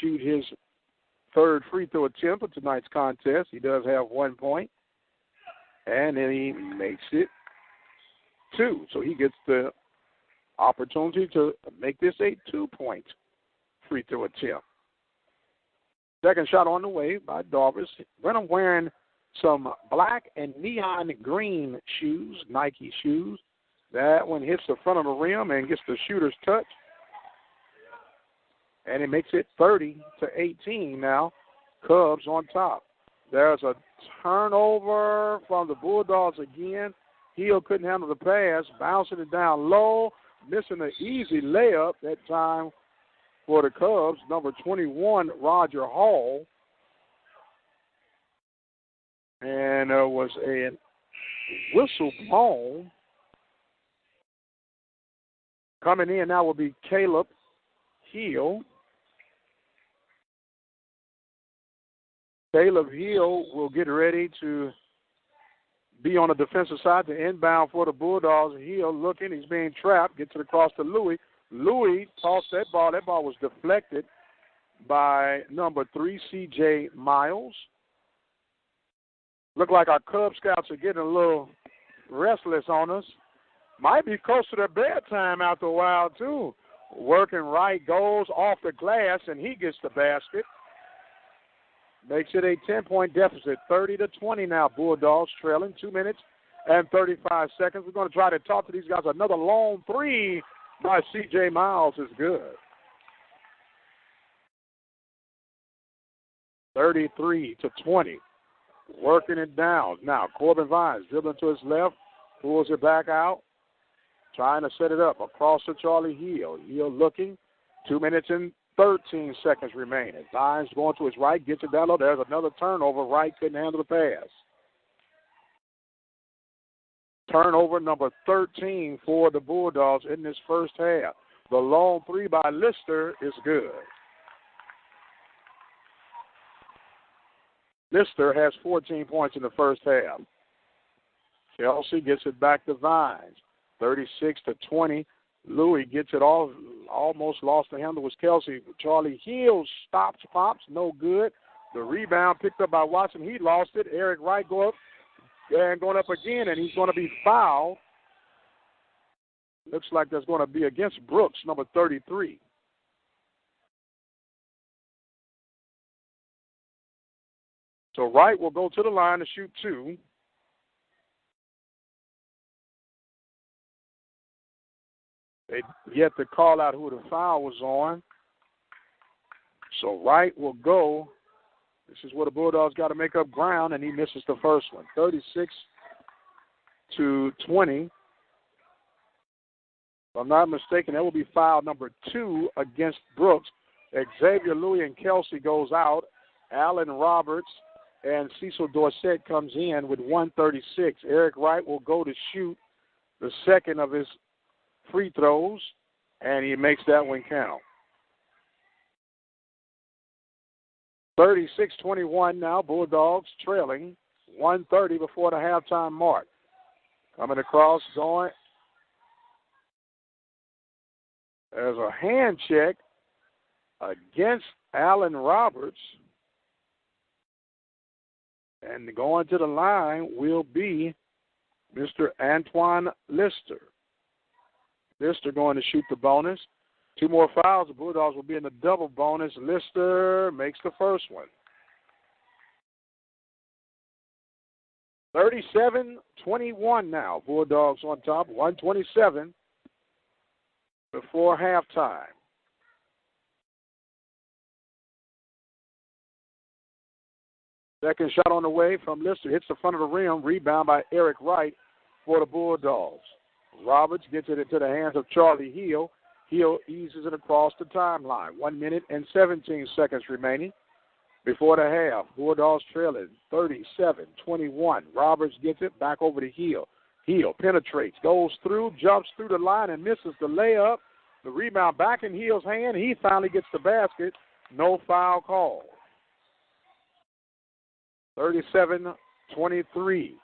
shoot his third free throw attempt of tonight's contest. He does have 1 point, and then he makes it 2. So he gets the opportunity to make this a 2-point free throw attempt. Second shot on the way by Darvis. Brenham wearing some black and neon green shoes, Nike shoes. That one hits the front of the rim and gets the shooter's touch. And it makes it 30-18 now. Cubs on top. There's a turnover from the Bulldogs again. Hill couldn't handle the pass, bouncing it down low, missing an easy layup that time for the Cubs. Number 21, Roger Hall. And there was a whistle blown. Coming in now will be Caleb Hill. Caleb Hill will get ready to be on the defensive side to inbound for the Bulldogs. Hill looking, he's being trapped, gets it across to Louis. Louis tossed that ball. That ball was deflected by number 3, C.J. Miles. Look like our Cub Scouts are getting a little restless on us. Might be close to their bedtime after a while, too. Working right, goes off the glass, and he gets the basket. Makes it a 10-point deficit, 30-20 now. Bulldogs trailing 2 minutes and 35 seconds. We're going to try to talk to these guys. Another long three by C.J. Miles is good. 33-20. Working it down. Now, Corbin Vines dribbling to his left, pulls it back out, trying to set it up across to Charlie Hill. Hill looking, 2 minutes and 13 seconds remaining. Vines going to his right, gets it down low. There's another turnover. Wright couldn't handle the pass. Turnover number 13 for the Bulldogs in this first half. The long three by Lister is good. Lister has 14 points in the first half. Kelsey gets it back to Vines. 36-20. Louis gets it almost lost the handle was Kelsey. Charlie Hill stops, pops, no good. The rebound picked up by Watson. He lost it. Eric Wright going up again, and he's going to be fouled. Looks like that's going to be against Brooks, number 33. So Wright will go to the line to shoot 2. They yet to call out who the foul was on. So Wright will go. This is where the Bulldogs got to make up ground, and he misses the first one. 36-20. If I'm not mistaken, that will be foul number 2 against Brooks. Xavier Louis and Kelsey goes out. Allen Roberts and Cecil Dorsett comes in with 1:36. Eric Wright will go to shoot the second of his free throws, and he makes that one count. 36-21 now, Bulldogs trailing. 1:30 before the halftime mark. Coming across, going. There's a hand check against Allen Roberts. And going to the line will be Mr. Antoine Lister. Lister going to shoot the bonus. 2 more fouls. The Bulldogs will be in the double bonus. Lister makes the first one. 37-21 now. Bulldogs on top. 1:27 before halftime. Second shot on the way from Lister. Hits the front of the rim. Rebound by Eric Wright for the Bulldogs. Roberts gets it into the hands of Charlie Hill. Hill eases it across the timeline. 1 minute and 17 seconds remaining before the half. Bulldogs trailing 37-21. Roberts gets it back over to Hill. Hill penetrates, goes through, jumps through the line, and misses the layup. The rebound back in Hill's hand. He finally gets the basket. No foul call. 37-23.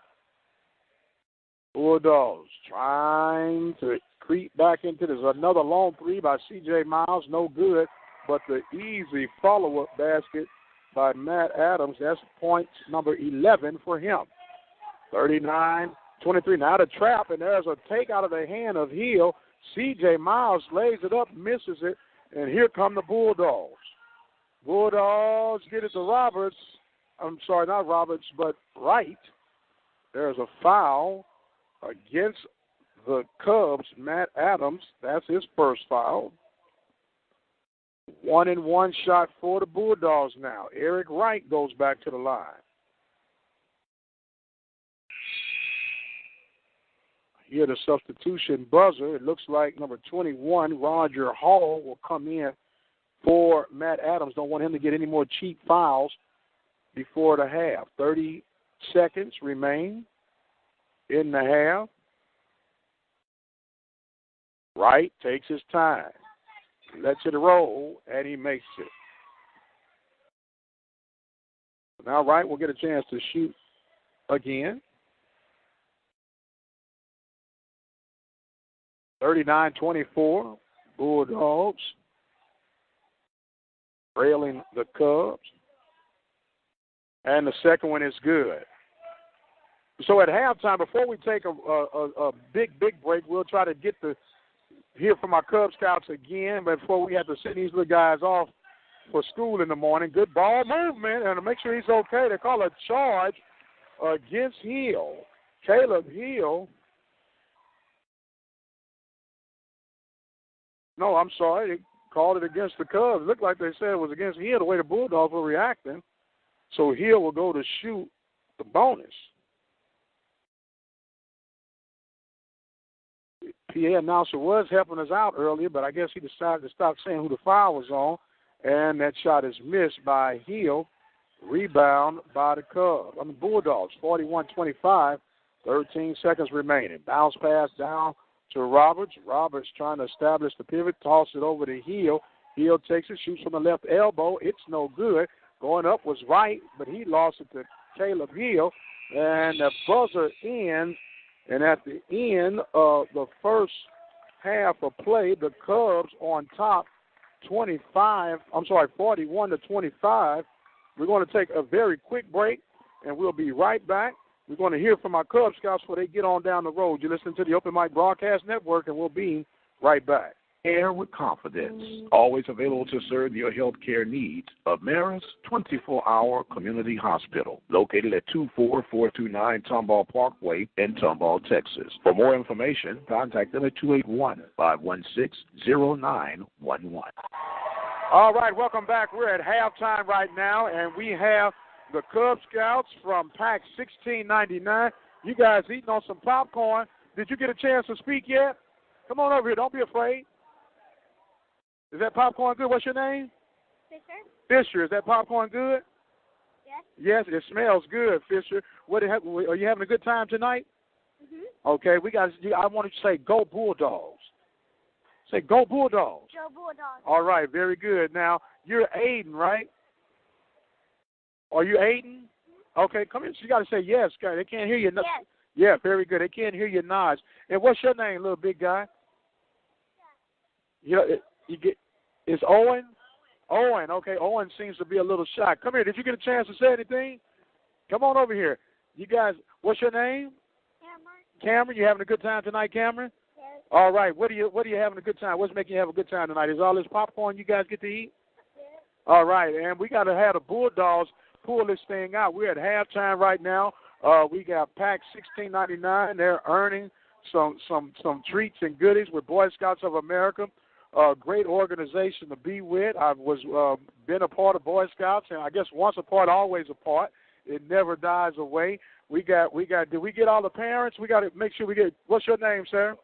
Bulldogs trying to creep back into this. Another long three by C.J. Miles. No good, but the easy follow-up basket by Matt Adams. That's point number 11 for him. 39-23. Now the trap, and there's a take out of the hand of Hill. C.J. Miles lays it up, misses it, and here come the Bulldogs. Bulldogs get it to Roberts. I'm sorry, not Roberts, but Wright. There's a foul against the Cubs. Matt Adams, that's his first foul. 1-and-1 shot for the Bulldogs now. Eric Wright goes back to the line. Here the substitution buzzer. It looks like number 21, Roger Hall, will come in for Matt Adams. Don't want him to get any more cheap fouls before the half. 30 seconds remain in the half. Wright takes his time, lets it roll, and he makes it. Now Wright will get a chance to shoot again. 39-24, Bulldogs trailing the Cubs. And the second one is good. So at halftime, before we take a big break, we'll try to get to hear from our Cub Scouts again before we have to send these little guys off for school in the morning. Good ball movement, and to make sure he's okay, they call a charge against Hill. Caleb Hill. No, I'm sorry. They called it against the Cubs. It looked like they said it was against Hill, the way the Bulldogs were reacting. So Hill will go to shoot the bonus. PA announcer was helping us out earlier, but I guess he decided to stop saying who the foul was on, and that shot is missed by Hill. Rebound by the Cubs. Bulldogs, 41-25, 13 seconds remaining. Bounce pass down to Roberts. Roberts trying to establish the pivot, toss it over to Hill. Hill takes it, shoots from the left elbow. It's no good. Going up was right, but he lost it to Caleb Hill. And the buzzer ends, and at the end of the first half of play, the Cubs on top 41-25. We're going to take a very quick break, and we'll be right back. We're going to hear from our Cub Scouts before they get on down the road. You're listening to the Open Mic Broadcast Network, and we'll be right back. Air with confidence. Always available to serve your health care needs. Ameris 24-hour community hospital, located at 24429 Tomball Parkway in Tomball, Texas. For more information, contact them at 281-516-0911. All right, welcome back. We're at halftime right now, and we have the Cub Scouts from Pack 1699. You guys eating on some popcorn. Did you get a chance to speak yet? Come on over here. Don't be afraid. Is that popcorn good? What's your name? Fisher. Fisher. Is that popcorn good? Yes. Yes, it smells good, Fisher. Are you having a good time tonight? Mhm. Okay, I want you to say, "Go Bulldogs." Say, "Go Bulldogs." Go Bulldogs. All right, very good. Now, you're Aiden, right? Are you Aiden? Okay, come in. You got to say yes. They can't hear you. Yes. Yeah, very good. They can't hear your nods. And what's your name, little big guy? It's Owen? Owen, okay. Owen seems to be a little shy. Come here. Did you get a chance to say anything? Come on over here. You guys, what's your name? Cameron. You having a good time tonight, Cameron? Yes. All right. What are you having a good time? What's making you have a good time tonight? Is all this popcorn you guys get to eat? Yes. All right. And we got to have the Bulldogs pull this thing out. We're at halftime right now. We got Pack 1699. They're earning some treats and goodies with Boy Scouts of America. Great organization to be with. I was been a part of Boy Scouts, and I guess once a part, always a part. It never dies away. Did we get all the parents? We got to make sure we get. What's your name, sir?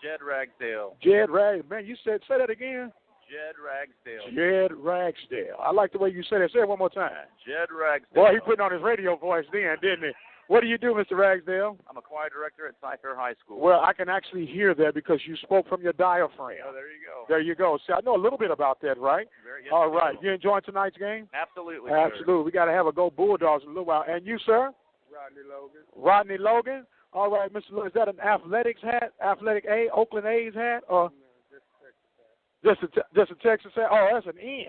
Jed Ragsdale. Jed Ragsdale. Man, you say that again. Jed Ragsdale. Jed Ragsdale. I like the way you said it. Say it one more time. Jed Ragsdale. Boy, he putting on his radio voice then, didn't he? What do you do, Mr. Ragsdale? I'm a choir director at Cy-Fair High School. Well, I can actually hear that because you spoke from your diaphragm. Oh, there you go. There you go. See, I know a little bit about that, right? Yes, All right. You enjoying tonight's game? Absolutely. Absolutely. Sir. We got to have a go Bulldogs in a little while. And you, sir? Rodney Logan. Rodney Logan. All right, Mr. Logan. Is that an athletics hat? Athletic A, Oakland A's hat? Or just a Texas hat? Oh, that's an N.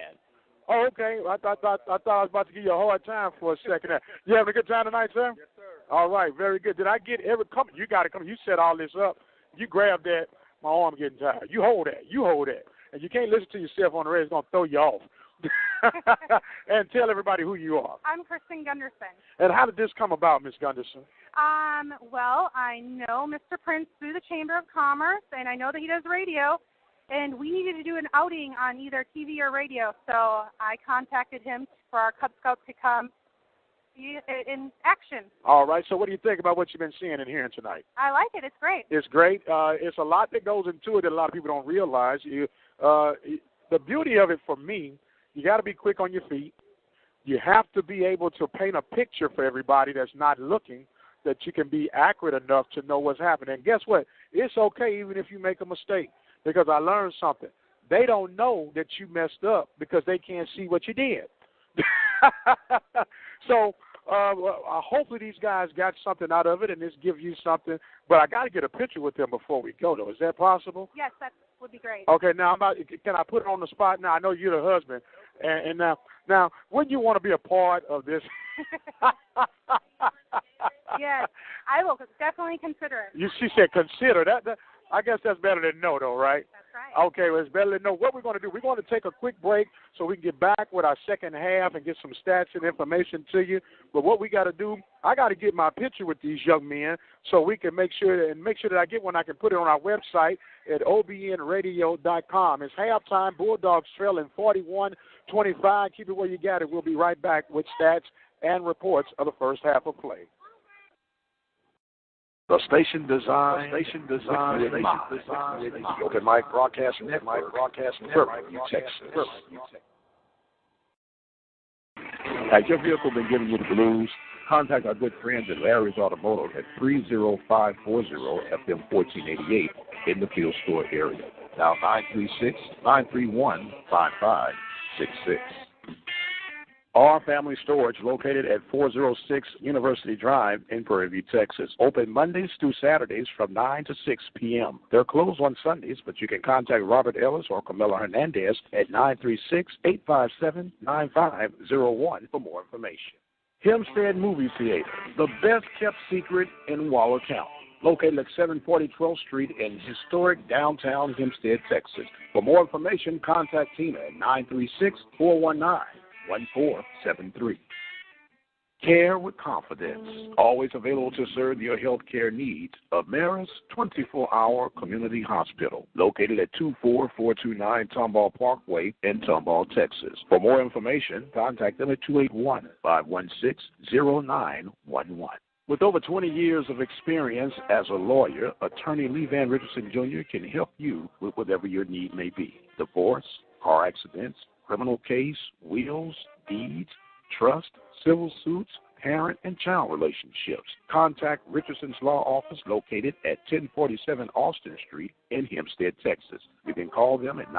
Oh, okay. I thought I was about to give you a hard time for a second there. You having a good time tonight, sir? Yes, sir. All right, very good. Did I get every come? You got to come. You set all this up. You grab that. My arm getting tired. You hold that. You hold that. And you can't listen to yourself on the radio. It's going to throw you off. And tell everybody who you are. I'm Kristen Gunderson. And how did this come about, Miss Gunderson? Well, I know Mr. Prince through the Chamber of Commerce, and I know that he does radio, and we needed to do an outing on either TV or radio, so I contacted him for our Cub Scouts to come in action. All right, so what do you think about what you've been seeing and hearing tonight? I like it. It's great. It's great. It's a lot that goes into it that a lot of people don't realize. The beauty of it for me, you got to be quick on your feet. You have to be able to paint a picture for everybody that's not looking, that you can be accurate enough to know what's happening. And guess what? It's okay even if you make a mistake, because I learned something. They don't know that you messed up because they can't see what you did. So hopefully these guys got something out of it, and this gives you something. But I got to get a picture with them before we go, though. Is that possible? Yes, that would be great. Okay, now can I put it on the spot? Now I know you're the husband, and now wouldn't you want to be a part of this? Yes, I will definitely consider it. She said consider that. I guess that's better than no, though, right? That's right. Okay, well, it's better than no. What we're going to do, we're going to take a quick break so we can get back with our second half and get some stats and information to you. But what we got to do, I got to get my picture with these young men so we can make sure that I get one. I can put it on our website at OBN-Radio.com. It's halftime. Bulldogs trailing 41-25. Keep it where you got it. We'll be right back with stats and reports of the first half of play. The station design, the Open Mic Broadcast Network, Fairview, Texas. Has your vehicle been giving you the blues? Contact our good friends at Larry's Automotive at 30540 FM 1488 in the Field Store area. Now 936-931-5566. Our Family Storage, located at 406 University Drive in Prairie View, Texas. Open Mondays through Saturdays from 9 to 6 p.m. They're closed on Sundays, but you can contact Robert Ellis or Camilla Hernandez at 936-857-9501 for more information. Hempstead Movie Theater, the best-kept secret in Waller County. Located at 740 12th Street in historic downtown Hempstead, Texas. For more information, contact Tina at 936-419-1473. Care with confidence. Always available to serve your health care needs. Ameris 24-hour community hospital. Located at 24429 Tomball Parkway in Tomball, Texas. For more information, contact them at 281-516-0911. With over 20 years of experience as a lawyer, attorney Lee Van Richardson Jr. can help you with whatever your need may be. Divorce, car accidents, criminal case, wills, deeds, trust, civil suits, parent and child relationships. Contact Richardson's Law Office located at 1047 Austin Street in Hempstead, Texas. You can call them at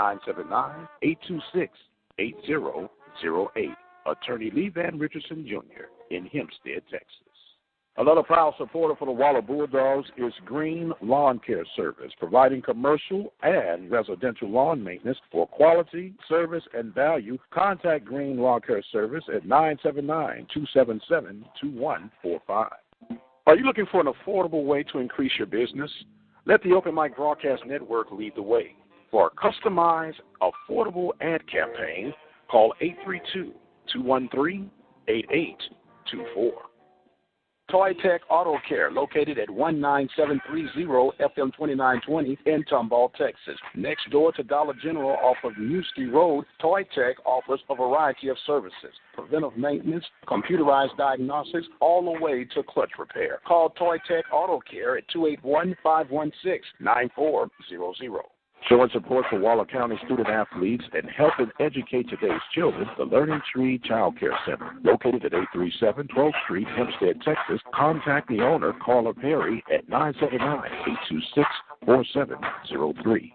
979-826-8008. Attorney Lee Van Richardson Jr. in Hempstead, Texas. Another proud supporter for the Waller Bulldogs is Green Lawn Care Service, providing commercial and residential lawn maintenance for quality, service, and value. Contact Green Lawn Care Service at 979-277-2145. Are you looking for an affordable way to increase your business? Let the Open Mic Broadcast Network lead the way. For a customized, affordable ad campaign, call 832-213-8824. Toy Tech Auto Care, located at 19730 FM 2920 in Tomball, Texas. Next door to Dollar General off of Newski Road, Toy Tech offers a variety of services. Preventive maintenance, computerized diagnostics, all the way to clutch repair. Call Toy Tech Auto Care at 281-516-9400. Showing support for Waller County student athletes and helping educate today's children, the Learning Tree Child Care Center, located at 837 12th Street, Hempstead, Texas. Contact the owner, Carla Perry, at 979-826-4703.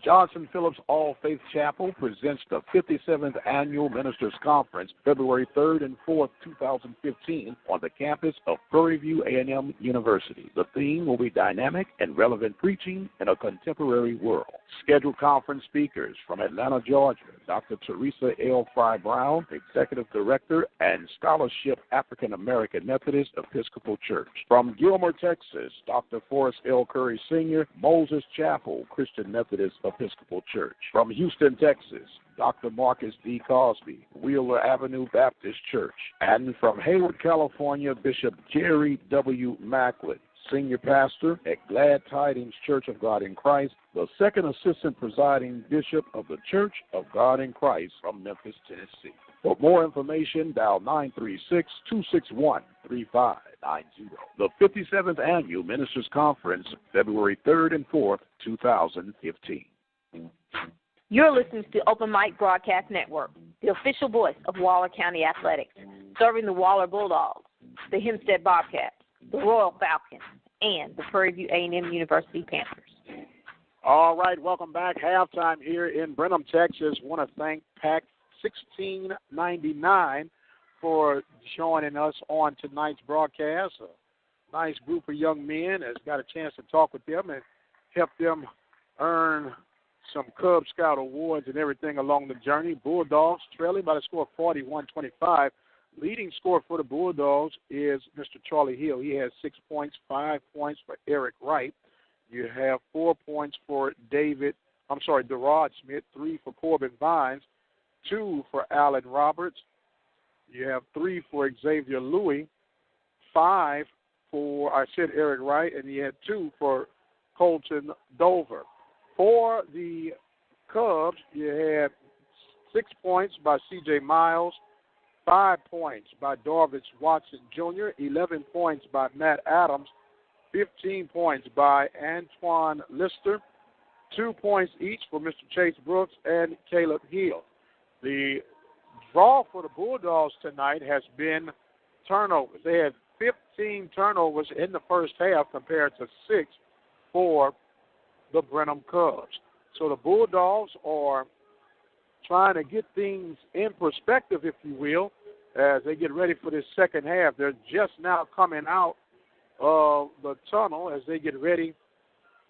Johnson Phillips All Faith Chapel presents the 57th Annual Ministers Conference, February 3rd and 4th, 2015, on the campus of Prairie View A&M University. The theme will be dynamic and relevant preaching in a contemporary world. Scheduled conference speakers from Atlanta, Georgia, Dr. Teresa L. Fry Brown, Executive Director and Scholarship African American Methodist Episcopal Church. From Gilmer, Texas, Dr. Forrest L. Curry Sr., Moses Chapel Christian Methodist Episcopal Church. From Houston, Texas, Dr. Marcus D. Cosby, Wheeler Avenue Baptist Church. And from Hayward, California, Bishop Jerry W. Macklin, Senior Pastor at Glad Tidings Church of God in Christ, the second assistant presiding bishop of the Church of God in Christ from Memphis, Tennessee. For more information, dial 936-261-3590. The 57th Annual Ministers Conference, February 3rd and 4th, 2015. You're listening to the Open Mic Broadcast Network, the official voice of Waller County Athletics, serving the Waller Bulldogs, the Hempstead Bobcats, the Royal Falcons, and the Prairie View A&M University Panthers. All right, welcome back. Halftime here in Brenham, Texas. Want to thank PAC 1699 for joining us on tonight's broadcast. A nice group of young men has got a chance to talk with them and help them earn some Cub Scout awards and everything along the journey. Bulldogs trailing by the score of 41-25. Leading scorer for the Bulldogs is Mr. Charlie Hill. He has 6 points, 5 points for Eric Wright. You have 4 points for Derod Smith, 3 for Corbin Vines, 2 for Allen Roberts. You have 3 for Xavier Louis, 5 for, Eric Wright, and you had 2 for Colton Dover. For the Cubs, you had 6 points by C.J. Miles, 5 points by Darvish Watson Jr., 11 points by Matt Adams, 15 points by Antoine Lister, 2 points each for Mr. Chase Brooks and Caleb Hill. The draw for the Bulldogs tonight has been turnovers. They had 15 turnovers in the first half compared to 6 for the Brenham Cubs. So the Bulldogs are trying to get things in perspective, if you will, as they get ready for this second half. They're just now coming out of the tunnel as they get ready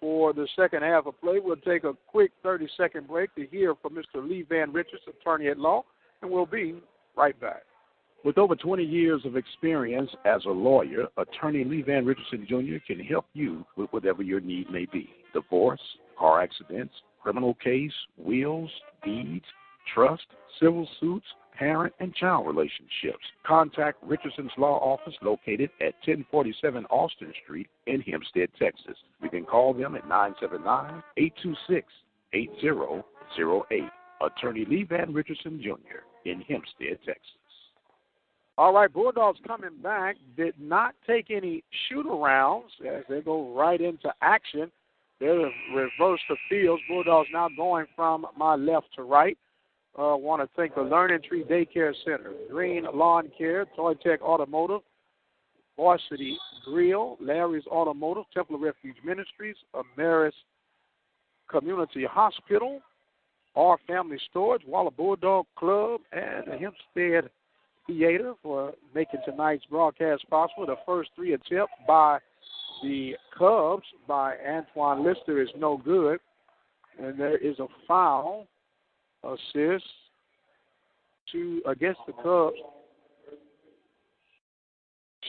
for the second half of play. We'll take a quick 30-second break to hear from Mr. Lee Van Richards, attorney at law, and we'll be right back. With over 20 years of experience as a lawyer, attorney Lee Van Richardson Jr. can help you with whatever your need may be. Divorce, car accidents, criminal case, wills, deeds, trust, civil suits, parent and child relationships. Contact Richardson's Law Office located at 1047 Austin Street in Hempstead, Texas. You can call them at 979-826-8008. Attorney Lee Van Richardson Jr. in Hempstead, Texas. All right, Bulldogs coming back. Did not take any shoot-arounds as they go right into action. They'll reverse the fields. Bulldogs now going from my left to right. Want to thank the Learning Tree Daycare Center, Green Lawn Care, Toy Tech Automotive, Varsity Grill, Larry's Automotive, Temple of Refuge Ministries, Ameris Community Hospital, Our Family Storage, Waller Bulldog Club, and the Hempstead Theater for making tonight's broadcast possible. The first 3 attempts by the Cubs by Antoine Lister is no good, and there is a foul assist against the Cubs.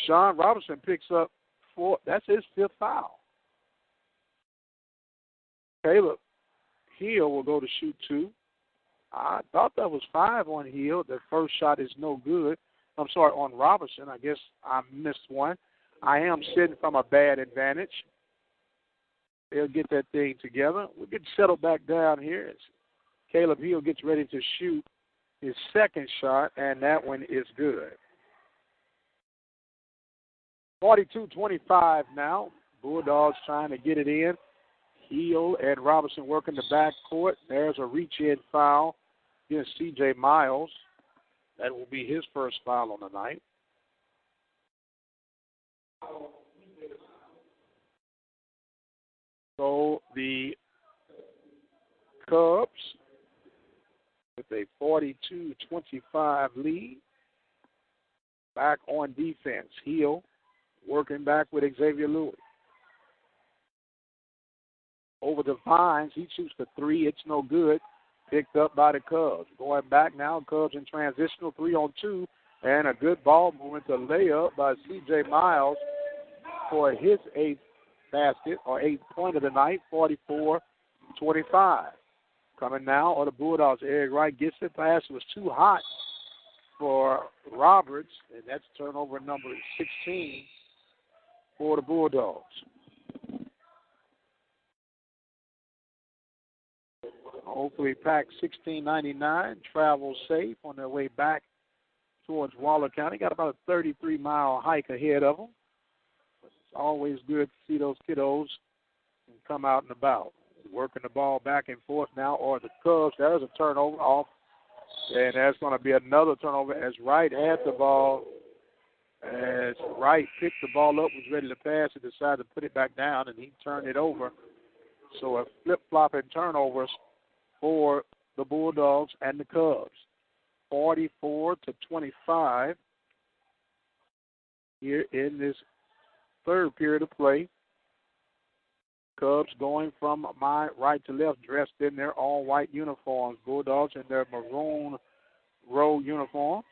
Sean Robinson picks up 4. That's his 5th foul. Caleb Hill will go to shoot 2. I thought that was 5 on Hill. The first shot is no good. I'm sorry, on Robinson. I guess I missed one. I am sitting from a bad advantage. They'll get that thing together. We'll get settled back down here as Caleb Hill gets ready to shoot his second shot, and that one is good. 42-25 now. Bulldogs trying to get it in. Hill and Robinson working the backcourt. There's a reach-in foul against C.J. Miles. That will be his first foul on the night. So the Cubs with a 42-25 lead. Back on defense. Hill working back with Xavier Lewis. Over the Vines, he shoots the three. It's no good. Picked up by the Cubs. Going back now, Cubs in transitional 3-on-2. And a good ball movement to layup by C.J. Miles for his 8th basket, or 8th point of the night, 44-25. Coming now are the Bulldogs. Eric Wright gets it. Pass was too hot for Roberts, and that's turnover number 16 for the Bulldogs. Hopefully Pack 1699 travels safe on their way back towards Waller County. Got about a 33-mile hike ahead of them. But it's always good to see those kiddos come out and about. Working the ball back and forth now, or the Cubs. There's a turnover off, and there's going to be another turnover as Wright had the ball. As Wright picked the ball up, was ready to pass, and decided to put it back down, and he turned it over. So a flip-flopping turnovers for the Bulldogs and the Cubs. 44-25 here in this third period of play. Cubs going from my right to left, dressed in their all-white uniforms. Bulldogs in their maroon row uniforms.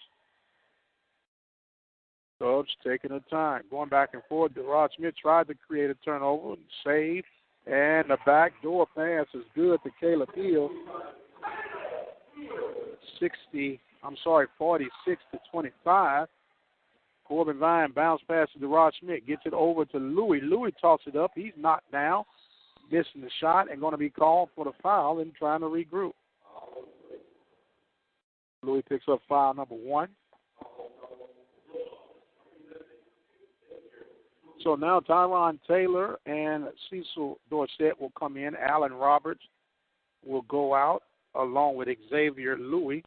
Cubs taking their time. Going back and forth, Rod Smith tried to create a turnover and saved. And the backdoor pass is good to Caleb Hill. 46-25. Corbin Vine bounce passes to Rod Smith. Gets it over to Louis. Louis tosses it up. He's knocked down. Missing the shot and going to be called for the foul and trying to regroup. Louis picks up foul number 1. So now Tyron Taylor and Cecil Dorsett will come in. Allen Roberts will go out along with Xavier Louis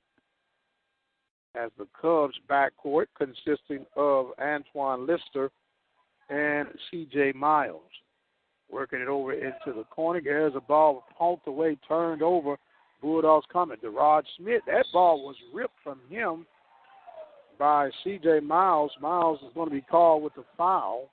as the Cubs backcourt consisting of Antoine Lister and C.J. Miles. Working it over into the corner. There's a ball pumped away, turned over. Bulldogs coming to Rod Smith. That ball was ripped from him by C.J. Miles. Miles is going to be called with the foul.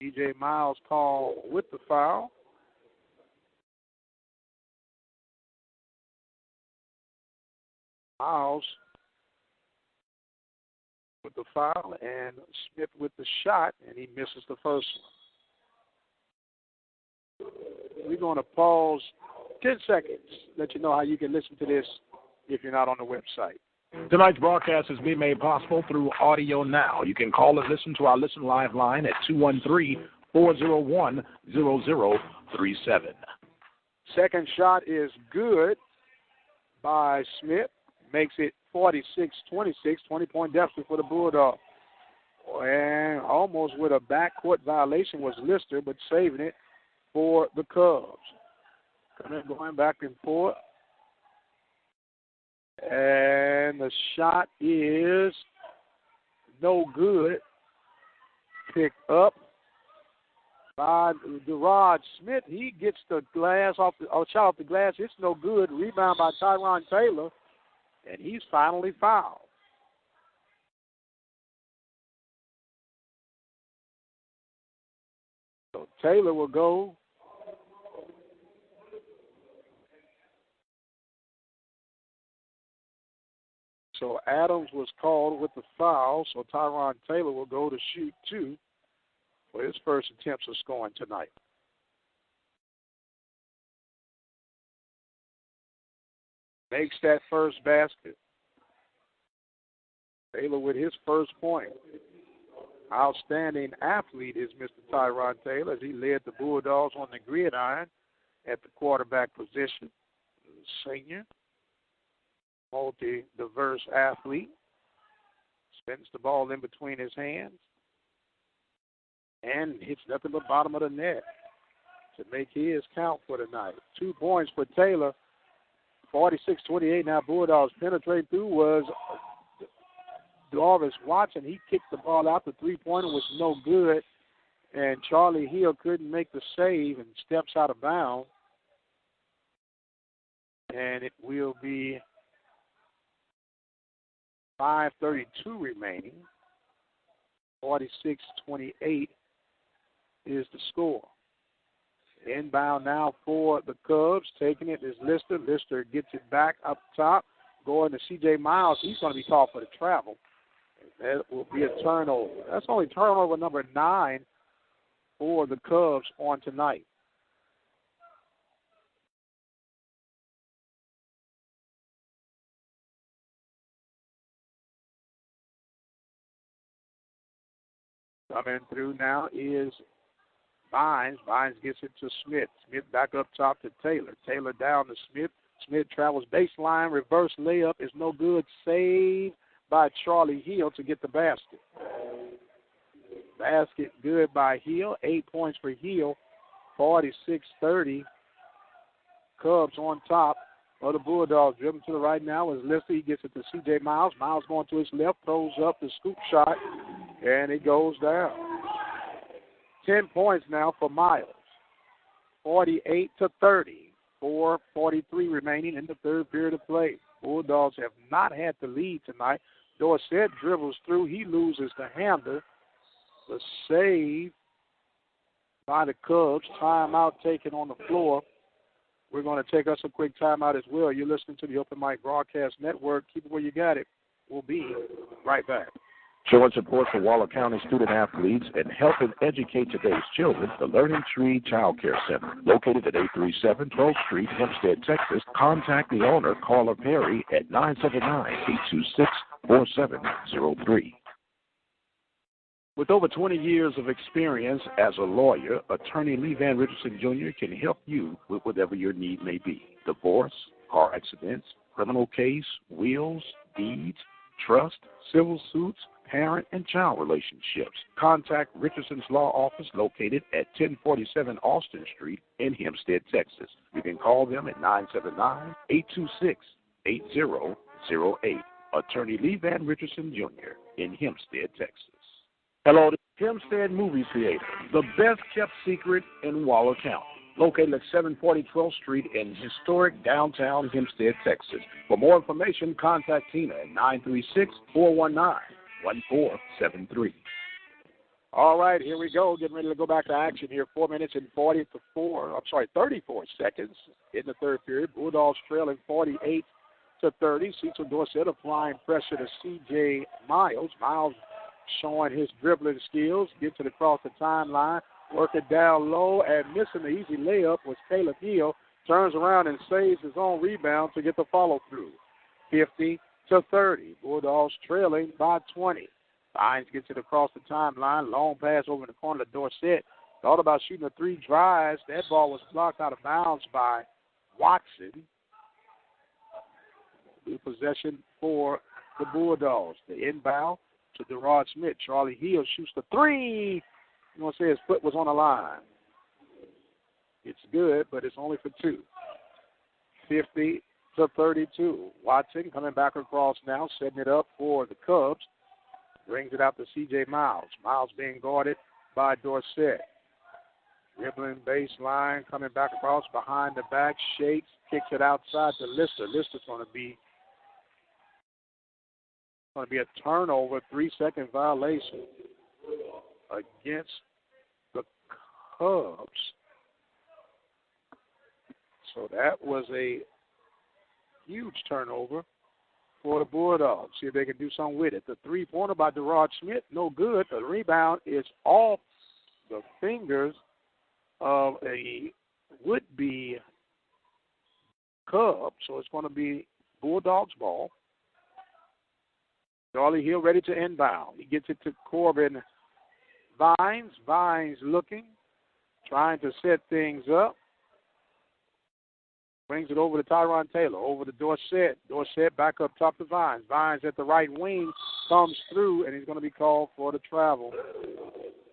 C.J. Miles called with the foul. Miles with the foul and Smith with the shot, and he misses the first one. We're going to pause 10 seconds, let you know how you can listen to this if you're not on the website. Tonight's broadcast is being made possible through Audio Now. You can call and listen to our Listen Live line at 213-401-0037. Second shot is good by Smith. Makes it 46-26, 20-point deficit for the Bulldogs. And almost with a backcourt violation was Lister, but saving it for the Cubs. Going back and forth. And the shot is no good. Picked up by Gerard Smith. He gets the glass shot off the glass. It's no good. Rebound by Tyron Taylor. And he's finally fouled. So Taylor will go. So Adams was called with the foul. So Tyron Taylor will go to shoot 2 for his first attempts of scoring tonight. Makes that first basket. Taylor with his first point. Outstanding athlete is Mr. Tyron Taylor as he led the Bulldogs on the gridiron at the quarterback position. Senior, multi-diverse athlete. Sends the ball in between his hands and hits nothing but bottom of the net to make his count for the night. 2 points for Taylor. 46-28 now. Bulldogs penetrate through was Doris Watson. He kicked the ball out. The three-pointer was no good, and Charlie Hill couldn't make the save and steps out of bounds. And it will be 5:32 remaining. 46-28 is the score. Inbound now for the Cubs. Taking it is Lister. Lister gets it back up top. Going to C.J. Miles. He's going to be called for the travel. That will be a turnover. That's only turnover number 9 for the Cubs on tonight. Coming through now is Vines. Vines gets it to Smith. Smith back up top to Taylor. Taylor down to Smith. Smith travels baseline. Reverse layup is no good. Save by Charlie Hill to get the basket. Basket good by Hill. 8 points for Hill. 46-30. Cubs on top of the Bulldogs. Driven to the right now is Lister. He gets it to C.J. Miles. Miles going to his left. Throws up the scoop shot, and it goes down. 10 points now for Miles. 48-30. 4:43 remaining in the third period of play. Bulldogs have not had the lead tonight. Dorsett dribbles through. He loses the handle. The save by the Cubs. Timeout taken on the floor. We're going to take us a quick timeout as well. You're listening to the Open Mic Broadcast Network. Keep it where you got it. We'll be right back. Showing support for Waller County student athletes and helping educate today's children, the Learning Tree Child Care Center, located at 837 12th Street, Hempstead, Texas. Contact the owner, Carla Perry, at 979-826-4703. With over 20 years of experience as a lawyer, attorney Lee Van Richardson Jr. can help you with whatever your need may be. Divorce, car accidents, criminal case, wills, deeds, trust, civil suits, parent and child relationships. Contact Richardson's Law Office located at 1047 Austin Street in Hempstead, Texas. You can call them at 979-826-8008. Attorney Lee Van Richardson Jr. in Hempstead, Texas. Hello, the Hempstead Movie Theater, the best-kept secret in Waller County. Located at 740 12th Street in historic downtown Hempstead, Texas. For more information, contact Tina at 936-419-1473. All right, here we go. Getting ready to go back to action here. 4 minutes and 34 seconds in the third period. Bulldogs trailing 48-30. Cecil Dorsett applying pressure to C.J. Miles. Miles showing his dribbling skills. Gets it across the timeline. Work it down low, and missing the easy layup was Caleb Hill. Turns around and saves his own rebound to get the follow-through. 50-30. Bulldogs trailing by 20. Vines gets it across the timeline. Long pass over in the corner to Dorsett. Thought about shooting a 3 drives. That ball was blocked out of bounds by Watson. New possession for the Bulldogs. The inbound to Derrod Smith. Charlie Hill shoots the 3. I'm going to say his foot was on the line. It's good, but it's only for 2. 50-32. Watson coming back across now, setting it up for the Cubs. Brings it out to C.J. Miles. Miles being guarded by Dorsett. Dribbling baseline, coming back across behind the back, shakes, kicks it outside to Lister. Lister's going to be a turnover, 3-second violation against the Cubs. So that was a huge turnover for the Bulldogs. See if they can do something with it. The three-pointer by Derrod Smith, no good. The rebound is off the fingers of a would-be Cub, so it's going to be Bulldogs ball. Charlie Hill ready to inbound. He gets it to Corbin Vines. Vines looking, trying to set things up. Brings it over to Tyron Taylor, over to Dorsett. Dorsett back up top to Vines. Vines at the right wing, comes through, and he's going to be called for the travel.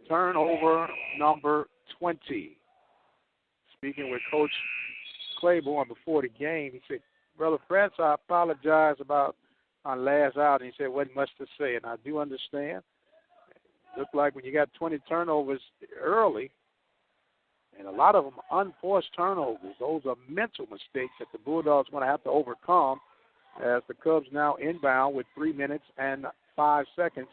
Turnover number 20. Speaking with Coach Claiborne before the game, he said, Brother Prince, I apologize about our last out. And he said, wasn't much to say, and I do understand. Looked like when you got 20 turnovers early, and a lot of them unforced turnovers, those are mental mistakes that the Bulldogs are going to have to overcome as the Cubs now inbound with 3 minutes and 5 seconds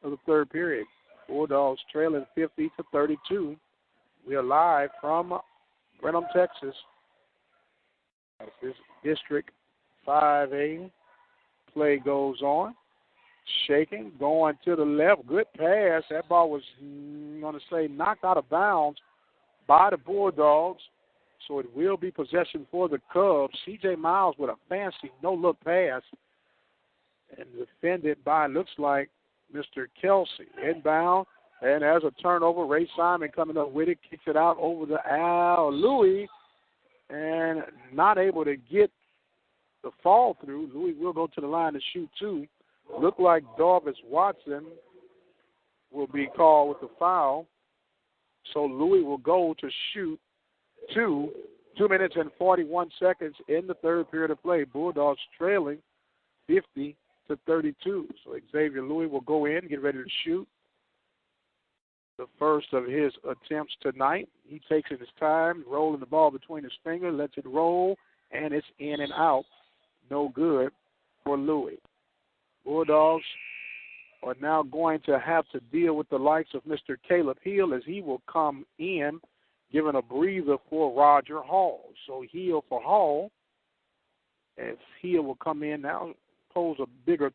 of the third period. Bulldogs trailing 50-32. We are live from Brenham, Texas. As this District 5A play goes on. Shaking, going to the left. Good pass. That ball was, I'm going to say, knocked out of bounds by the Bulldogs. So it will be possession for the Cubs. C.J. Miles with a fancy no-look pass. And defended by, looks like, Mr. Kelsey. Inbound. And as a turnover, Ray Simon coming up with it. Kicks it out over to Al Louis. And not able to get the fall through. Louis will go to the line to shoot two. Look like Darvis Watson will be called with the foul. So Louis will go to shoot two. 2 minutes and 41 seconds in the third period of play. Bulldogs trailing 50-32. So Xavier Louis will go in, get ready to shoot. The first of his attempts tonight. He takes it his time, rolling the ball between his fingers, lets it roll, and it's in and out. No good for Louis. Bulldogs are now going to have to deal with the likes of Mr. Caleb Hill as he will come in, giving a breather for Roger Hall. So Hill for Hall, as Hill will come in now, pose a bigger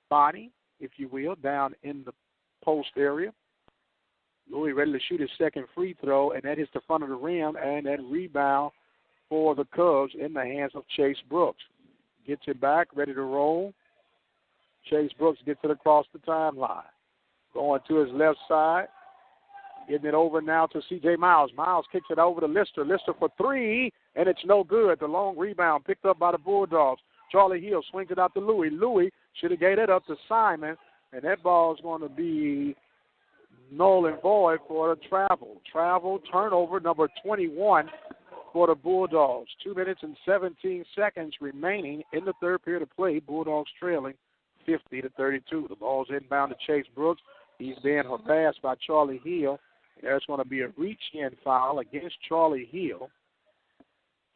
body, if you will, down in the post area. Louis ready to shoot his second free throw, and that hits the front of the rim, and that rebound for the Cubs in the hands of Chase Brooks. Gets it back, ready to roll. Chase Brooks gets it across the timeline. Going to his left side. Getting it over now to C.J. Miles. Miles kicks it over to Lister. Lister for three, and it's no good. The long rebound picked up by the Bulldogs. Charlie Hill swings it out to Louis. Louis should have gave it up to Simon, and that ball is going to be null and void for the travel. Travel turnover number 21 for the Bulldogs. 2 minutes and 17 seconds remaining in the third period of play. Bulldogs trailing 50-32. The ball's inbound to Chase Brooks. He's being harassed by Charlie Hill. There's going to be a reach-in foul against Charlie Hill.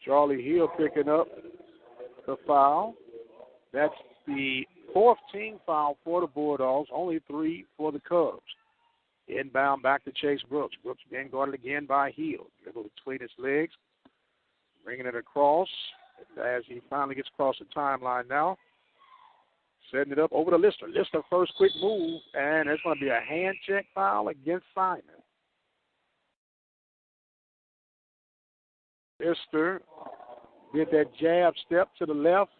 Charlie Hill picking up the foul. That's the fourth team foul for the Bulldogs, only 3 for the Cubs. Inbound back to Chase Brooks. Brooks being guarded again by Hill. Dribble between his legs, bringing it across as he finally gets across the timeline now. Setting it up over to Lister. Lister first quick move, and there's going to be a hand check foul against Simon. Lister did that jab step to the left.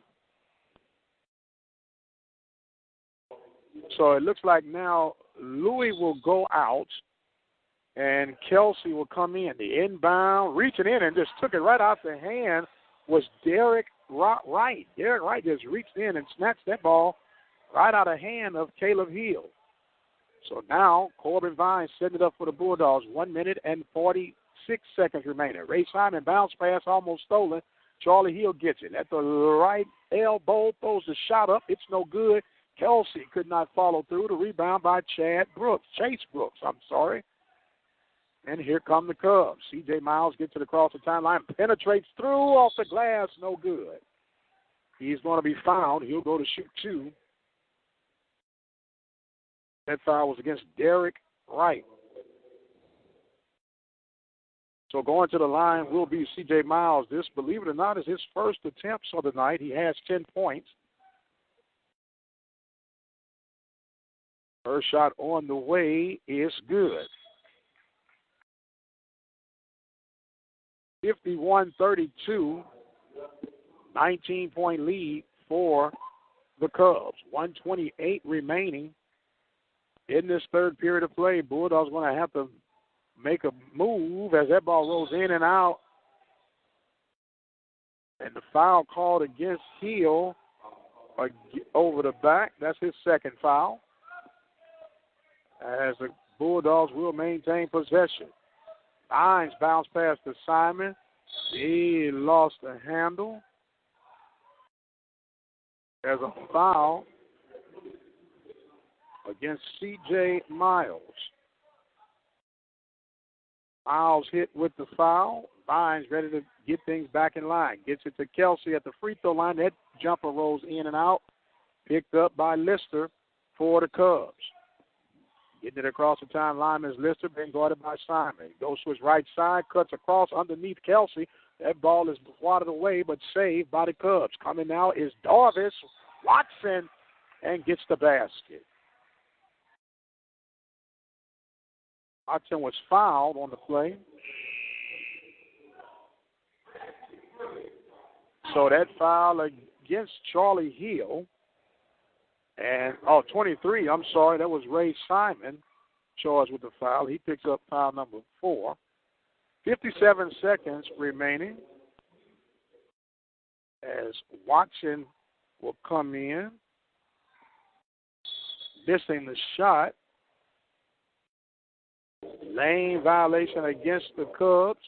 So it looks like now Louis will go out, and Kelsey will come in. The inbound, reaching in and just took it right out the hand was Derek Wright. Derek Wright just reached in and snatched that ball right out of hand of Caleb Hill. So now Corbin Vines setting it up for the Bulldogs. 1 minute and 46 seconds remaining. Ray Simon bounce pass almost stolen. Charlie Hill gets it. At the right elbow, throws the shot up. It's no good. Kelsey could not follow through. The rebound by Chase Brooks. And here come the Cubs. C.J. Miles gets it across the timeline, penetrates through off the glass, no good. He's going to be fouled. He'll go to shoot two. That foul was against Derek Wright. So going to the line will be C.J. Miles. This, believe it or not, is his first attempt of the night. He has 10 points. First shot on the way is good. 51-32, 19-point lead for the Cubs. 1:28 remaining in this third period of play. Bulldogs going to have to make a move as that ball rolls in and out. And the foul called against Hill over the back. That's his second foul. As the Bulldogs will maintain possession. Hines bounced past to Simon. He lost the handle. There's a foul against C.J. Miles. Miles hit with the foul. Vines ready to get things back in line. Gets it to Kelsey at the free throw line. That jumper rolls in and out. Picked up by Lister for the Cubs. Getting it across the timeline is Lister, being guarded by Simon. Goes to his right side, cuts across underneath Kelsey. That ball is swatted away, but saved by the Cubs. Coming now is Darvis Watson and gets the basket. Watson was fouled on the play. So that foul against Charlie Hill. And, 23, I'm sorry, that was Ray Simon charged with the foul. He picks up foul number 4. 57 seconds remaining as Watson will come in, missing the shot. Lane violation against the Cubs.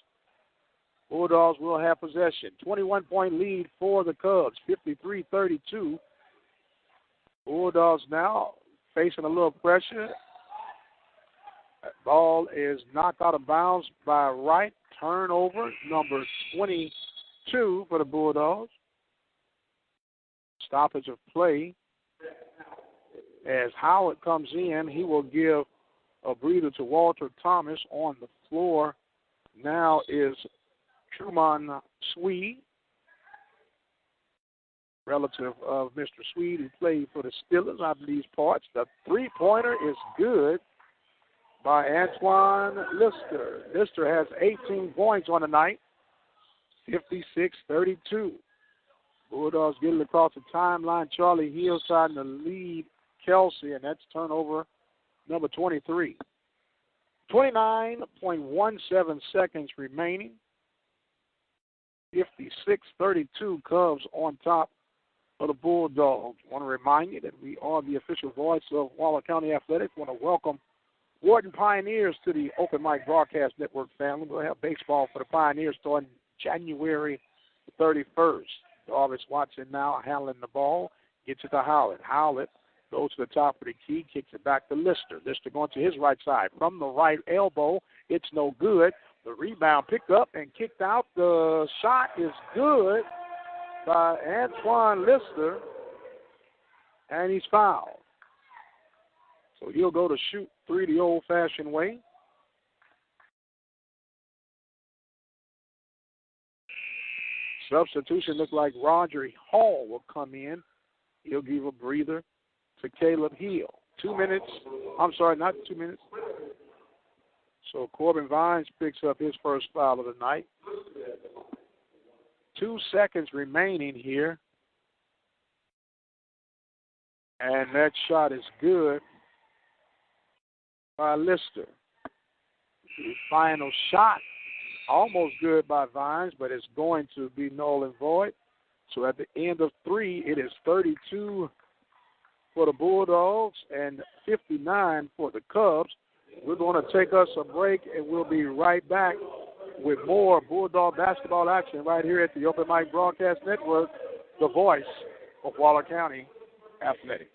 Bulldogs will have possession. 21-point lead for the Cubs, 53-32. Bulldogs now facing a little pressure. That ball is knocked out of bounds by Wright. Turnover, number 22 for the Bulldogs. Stoppage of play. As Howard comes in, he will give a breather to Walter Thomas. On the floor now is Truman Swede, relative of Mr. Swede, who played for the Steelers out of these parts. The three-pointer is good by Antoine Lister. Lister has 18 points on the night, 56-32. Bulldogs get it across the timeline. Charlie Hill trying to lead Kelsey, and that's turnover number 23. 29.17 seconds remaining. 56-32, Cubs on top of the Bulldogs. I want to remind you that we are the official voice of Waller County Athletics. I want to welcome Warden Pioneers to the Open Mic Broadcast Network family. We'll have baseball for the Pioneers starting January 31st. Darvis Watson now handling the ball. Gets it to Howlett. Howlett goes to the top of the key, kicks it back to Lister. Lister going to his right side. From the right elbow, it's no good. The rebound picked up and kicked out. The shot is good by Antoine Lister, and he's fouled. So he'll go to shoot three the old-fashioned way. Substitution looks like Roger Hall will come in. He'll give a breather to Caleb Hill. 2 minutes. I'm sorry, not 2 minutes. So Corbin Vines picks up his first foul of the night. 2 seconds remaining here. And that shot is good by Lister. The final shot, almost good by Vines, but it's going to be null and void. So at the end of 3, it is 32 for the Bulldogs and 59 for the Cubs. We're going to take us a break, and we'll be right back with more Bulldog basketball action right here at the Open Mic Broadcast Network, the voice of Waller County Athletics.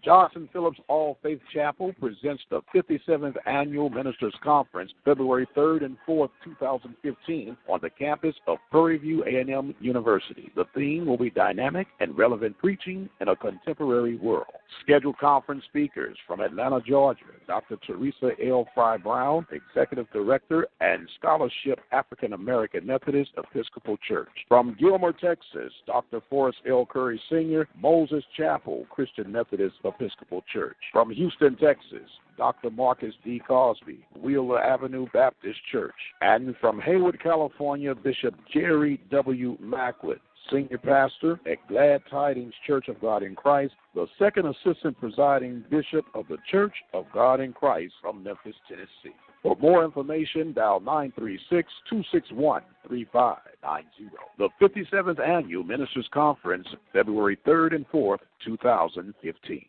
Johnson Phillips All Faith Chapel presents the 57th Annual Ministers Conference, February 3rd and 4th, 2015, on the campus of Prairie View A&M University. The theme will be dynamic and relevant preaching in a contemporary world. Scheduled conference speakers from Atlanta, Georgia, Dr. Teresa L. Fry Brown, Executive Director and Scholarship African American Methodist Episcopal Church. From Gilmer, Texas, Dr. Forrest L. Curry Sr., Moses Chapel Christian Methodist Episcopal Church. From Houston, Texas, Dr. Marcus D. Cosby, Wheeler Avenue Baptist Church. And from Hayward, California, Bishop Jerry W. Macwood, Senior Pastor at Glad Tidings Church of God in Christ, the second assistant presiding bishop of the Church of God in Christ from Memphis, Tennessee. For more information, dial 936-261-3590. The 57th Annual Ministers Conference, February 3rd and 4th, 2015.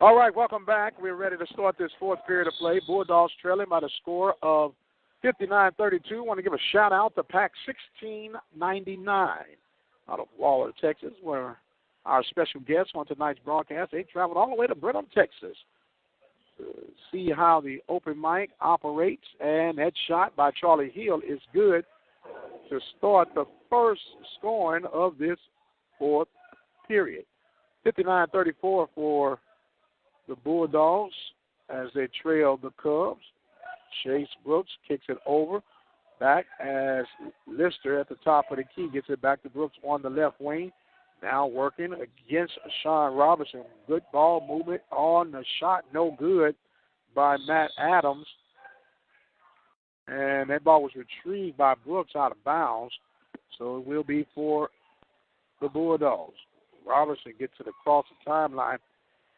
All right, welcome back. We're ready to start this fourth period of play. Bulldogs trailing by the score of 59-32. I want to give a shout-out to Pack 1699 out of Waller, Texas, where our special guests on tonight's broadcast, they traveled all the way to Brenham, Texas, to see how the open mic operates. And that shot by Charlie Hill is good to start the first scoring of this fourth period. 59-34 for the Bulldogs as they trail the Cubs. Chase Brooks kicks it over. Back as Lister at the top of the key gets it back to Brooks on the left wing. Now working against Sean Robinson. Good ball movement on the shot. No good by Matt Adams. And that ball was retrieved by Brooks out of bounds. So it will be for the Bulldogs. Robinson gets it across the timeline. If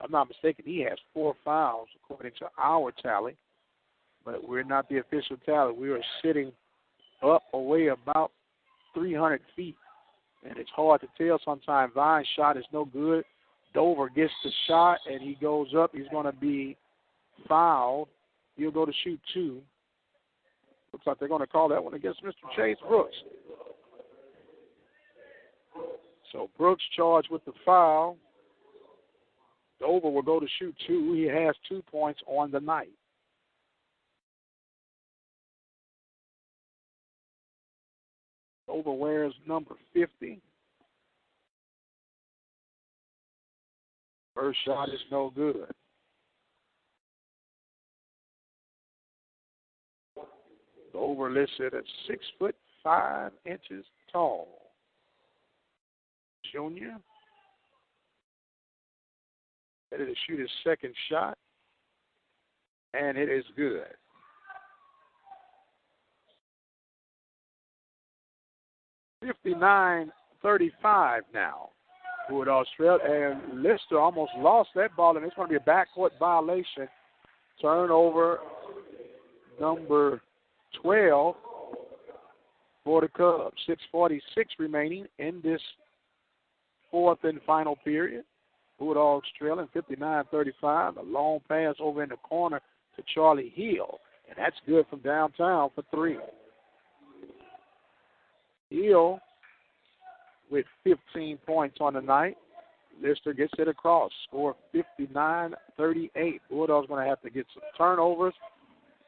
I'm not mistaken, he has 4 fouls according to our tally. But we're not the official tally. We are sitting up away about 300 feet. And it's hard to tell sometimes. Vine's shot is no good. Dover gets the shot, and he goes up. He's going to be fouled. He'll go to shoot 2. Looks like they're going to call that one against Mr. Chase Brooks. So Brooks charged with the foul. Dover will go to shoot 2. He has 2 points on the night. Dover wears number 50. First shot is no good. Dover listed at 6'5" tall. Junior. Ready to shoot his second shot. And it is good. $59-35 now. Bulldogs trail, and Lister almost lost that ball, and it's going to be a backcourt violation. Turnover number 12 for the Cubs. 6:46 remaining in this fourth and final period. Bulldogs trailing 59-35. A long pass over in the corner to Charlie Hill, and that's good from downtown for 3. Hill with 15 points on the night. Lister gets it across. Score 59-38. Bulldogs going to have to get some turnovers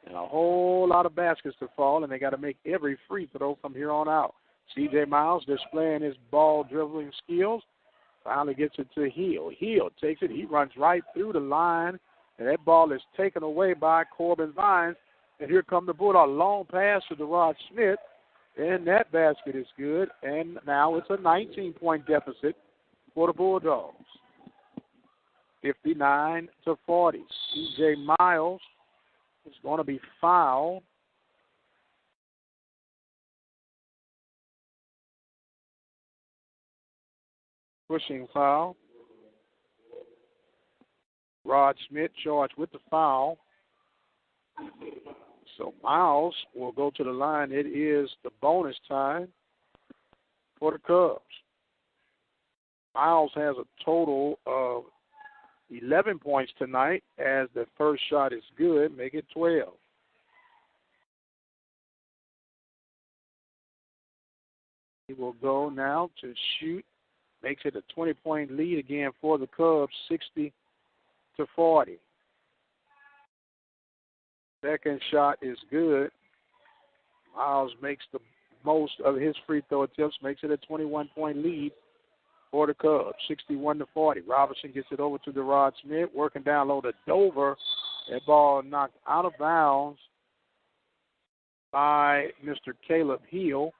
and a whole lot of baskets to fall, and they got to make every free throw from here on out. C.J. Miles displaying his ball dribbling skills. Finally gets it to Hill. Hill takes it. He runs right through the line, and that ball is taken away by Corbin Vines. And here come the Bulldogs. Long pass to DeRod Smith, and that basket is good. And now it's a 19-point deficit for the Bulldogs. 59-40. C.J. Miles is going to be fouled. Pushing foul. Rod Smith charged with the foul. So Miles will go to the line. It is the bonus time for the Cubs. Miles has a total of 11 points tonight as the first shot is good. Make it 12. He will go now to shoot. Makes it a 20-point lead again for the Cubs, 60-40. Second shot is good. Miles makes the most of his free throw attempts, makes it a 21-point lead for the Cubs, 61-40. Robinson gets it over to DeRod Smith, working down low to Dover. That ball knocked out of bounds by Mr. Caleb Hill.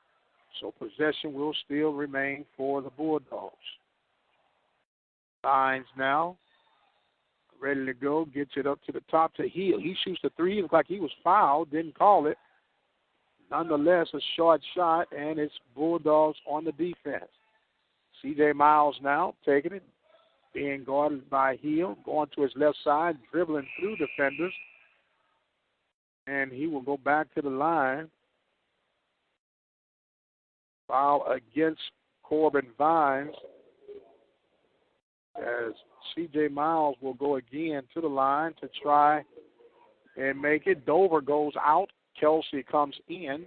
So possession will still remain for the Bulldogs. Signs now. Ready to go. Gets it up to the top to Hill. He shoots the 3. Looked like he was fouled. Didn't call it. nonetheless a short shot, and it's Bulldogs on the defense. C.J. Miles now taking it, being guarded by Hill, going to his left side, dribbling through defenders, and he will go back to the line. Foul against Corbin Vines, as C.J. Miles will go again to the line to try and make it. Dover goes out. Kelsey comes in.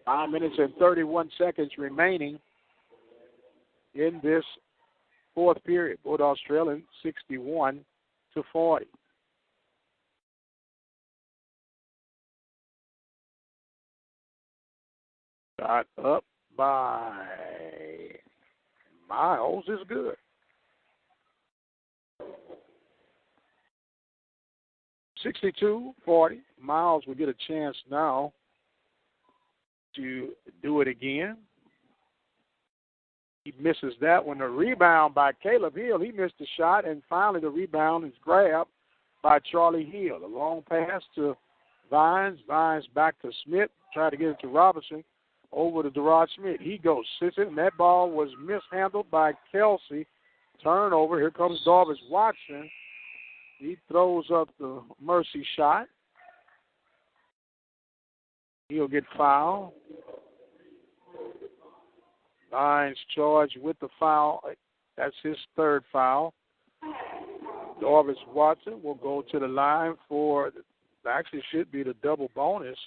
5 minutes and 31 seconds remaining in this fourth period. Bulldogs trailing 61-40. Shot up by Miles is good. 62-40. Miles will get a chance now to do it again. He misses that one. The rebound by Caleb Hill. He missed the shot, and finally the rebound is grabbed by Charlie Hill. A long pass to Vines. Vines back to Smith. Try to get it to Robinson. Over to Derod Smith. He goes, sits it, and that ball was mishandled by Kelsey. Turnover. Here comes Darvis Watson. He throws up the mercy shot. He'll get fouled. Vines charged with the foul. That's his third foul. Darvis Watson will go to the line for, actually should be the double bonus.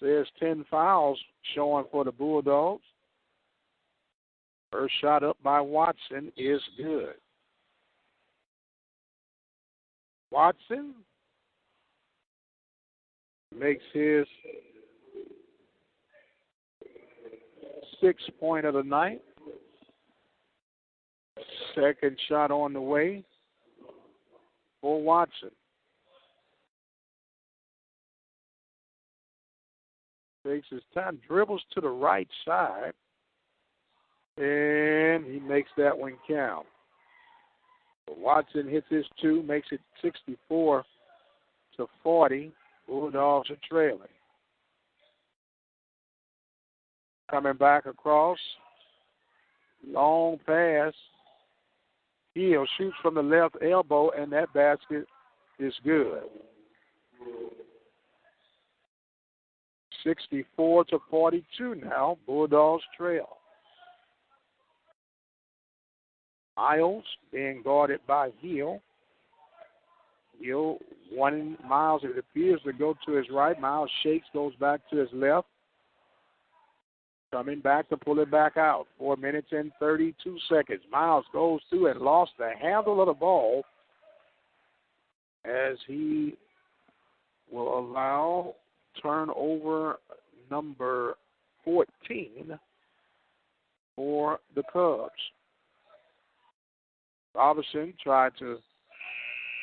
Says 10 fouls showing for the Bulldogs. First shot up by Watson is good. Watson makes his 6th point of the night. Second shot on the way for Watson. Takes his time, dribbles to the right side, and he makes that one count. Watson hits his 2, makes it 64-40. Bulldogs are trailing. Coming back across. Long pass. Hill shoots from the left elbow, and that basket is good. 64-42 now. Bulldogs trail. Miles being guarded by Hill. Hill wanting Miles. It appears to go to his right. Miles shakes, goes back to his left. Coming back to pull it back out. 4 minutes and 32 seconds. Miles goes through and lost the handle of the ball as he will allow turnover number 14 for the Cubs. Robinson tried to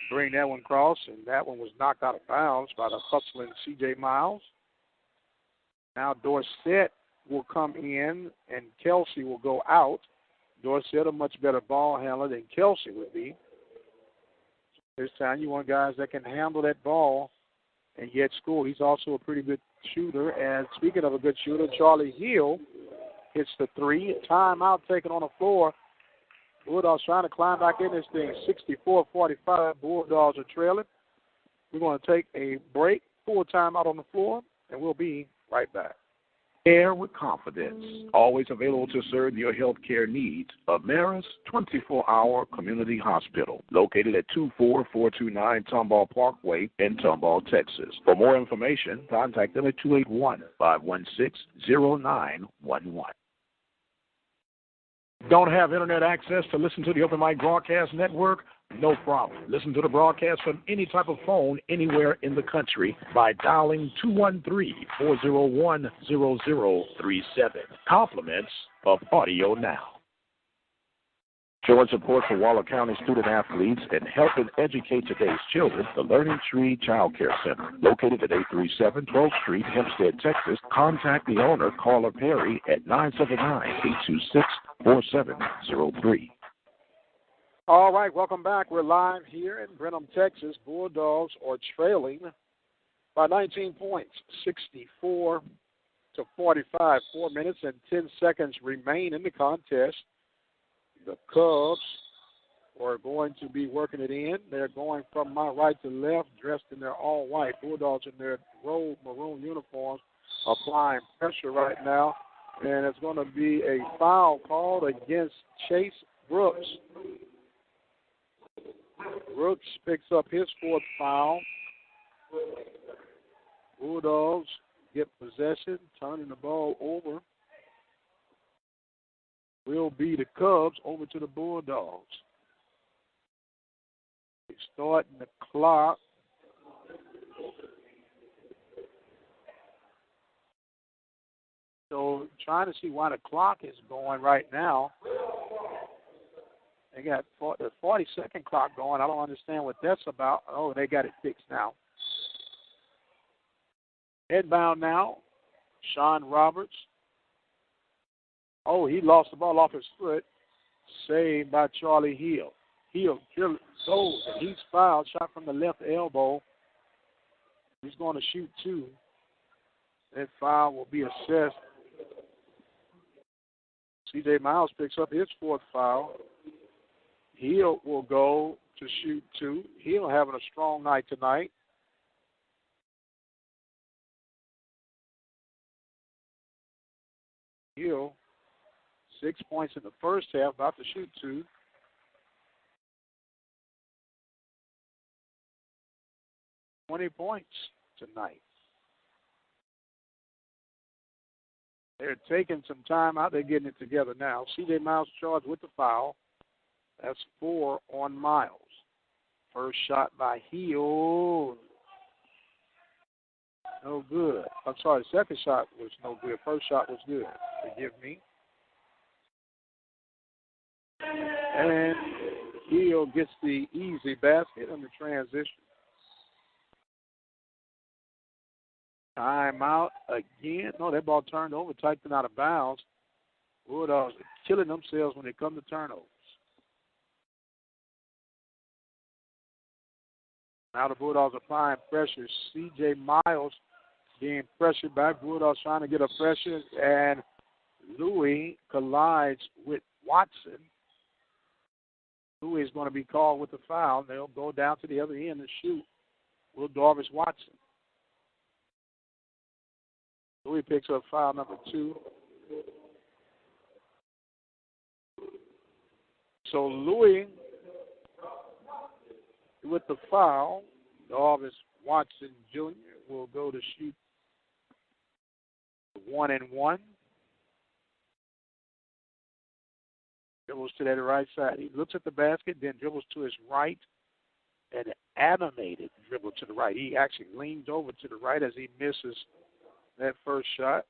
bring that one across, and that one was knocked out of bounds by the hustling C.J. Miles. Now Dorsett will come in, and Kelsey will go out. Dorsett, a much better ball handler than Kelsey would be. This time you want guys that can handle that ball and yet score. He's also a pretty good shooter. And speaking of a good shooter, Charlie Hill hits the 3. Timeout taken on the floor. Bulldogs trying to climb back in this thing. 64-45. Bulldogs are trailing. We're going to take a break, full timeout on the floor, and we'll be right back. Care with confidence. Always available to serve your health care needs. Ameris 24-hour community hospital. Located at 24429 Tomball Parkway in Tomball, Texas. For more information, contact them at 281-516-0911. Don't have internet access to listen to the Open Mic Broadcast Network? No problem. Listen to the broadcast from any type of phone anywhere in the country by dialing 213-401-0037. Compliments of Audio Now. Showing support for Waller County student athletes and helping educate today's children, the Learning Tree Child Care Center, located at 837 12th Street, Hempstead, Texas. Contact the owner, Carla Perry, at 979-826-4703. All right, welcome back. We're live here in Brenham, Texas. Bulldogs are trailing by 19 points, 64-45. 4 minutes and 10 seconds remain in the contest. The Cubs are going to be working it in. They're going from my right to left, dressed in their all-white. Bulldogs in their robe maroon uniforms, applying pressure right now. And it's going to be a foul called against Chase Brooks. Brooks picks up his fourth foul. Bulldogs get possession, turning the ball over. Will be the Cubs over to the Bulldogs. Starting the clock. So trying to see why the clock is going right now. They got the 40-second clock going. I don't understand what that's about. Oh, they got it fixed now. Inbound now, Sean Roberts. Oh, he lost the ball off his foot. Saved by Charlie Hill. Hill goes, and he's fouled. Shot from the left elbow. He's going to shoot two. That foul will be assessed. C.J. Miles picks up his fourth foul. Hill will go to shoot two. Hill having a strong night tonight. Hill, 6 points in the first half, about to shoot two. $20 points tonight. They're taking some time out. They're getting it together now. C.J. Miles charged with the foul. That's 4 on Miles. First shot by Hill. No good. I'm sorry, the second shot was no good. First shot was good. Forgive me. And Hill gets the easy basket on the transition. Timeout again. No, that ball turned over, typed it out of bounds. Bulldogs are killing themselves when they come to turnovers. Now the Bulldogs applying pressure. C.J. Miles being pressured back. Bulldogs trying to get a pressure, and Louis collides with Watson. Louis is going to be called with the foul. They'll go down to the other end and shoot. Will Darvis Watson. Louis picks up foul number 2. So Louis with the foul. Darvis Watson Jr. will go to shoot 1-and-1. Dribbles to that right side. He looks at the basket, then dribbles to his right, and an animated dribble to the right. He actually leans over to the right as he misses that first shot.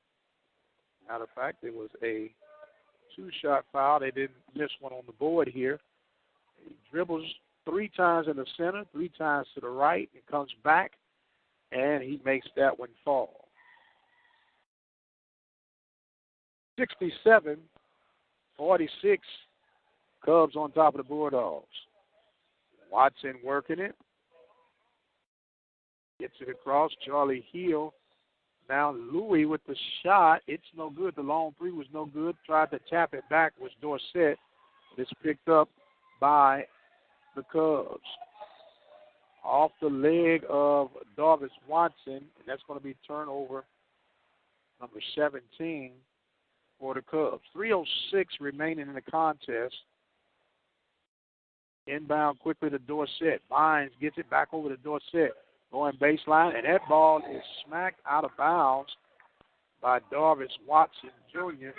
Matter of fact, it was a 2-shot foul. They didn't miss one on the board here. He dribbles 3 times in the center, 3 times to the right, and comes back, and he makes that one fall. 67-46, Cubs on top of the Bulldogs. Watson working it. Gets it across. Charlie Hill. Now Louis with the shot. It's no good. The long three was no good. Tried to tap it back. Was Dorsett. It's picked up by the Cubs. Off the leg of Darvis Watson, and that's going to be turnover number 17 for the Cubs. 3:06 remaining in the contest. Inbound quickly to Dorsett. Bynes gets it back over to Dorsett. Going baseline, and that ball is smacked out of bounds by Darvis Watson Jr.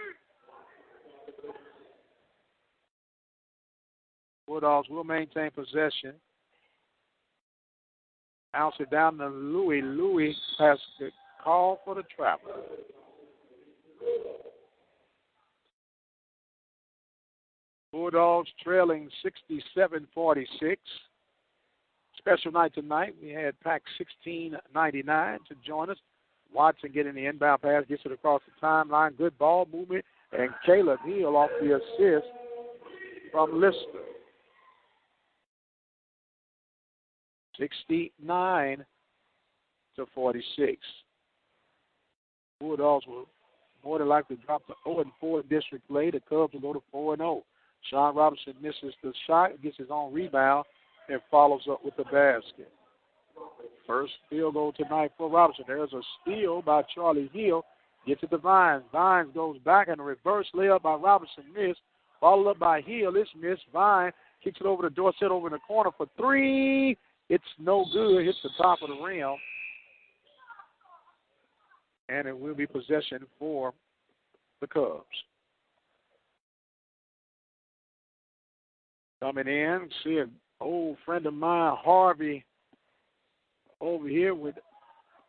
Bulldogs will maintain possession. Bounce it down to Louis. Louis has the call for the travel. Bulldogs trailing 67-46. Special night tonight. We had Pack 1699 to join us. Watson getting the inbound pass, gets it across the timeline. Good ball movement. And Caleb Hill off the assist from Lister. 69-46. to 46. Bulldogs will more than likely drop to 0-4 in district play. The Cubs will go to 4-0. Sean Robinson misses the shot, gets his own rebound, and follows up with the basket. First field goal tonight for Robinson. There's a steal by Charlie Hill. Gets it to Vines. Vines goes back, and a reverse layup by Robinson missed. Followed up by Hill. It's missed. Vine kicks it over to Dorsett over in the corner for three. It's no good. Hits the top of the rim. And it will be possession for the Cubs. Coming in, see an old friend of mine, Harvey, over here with,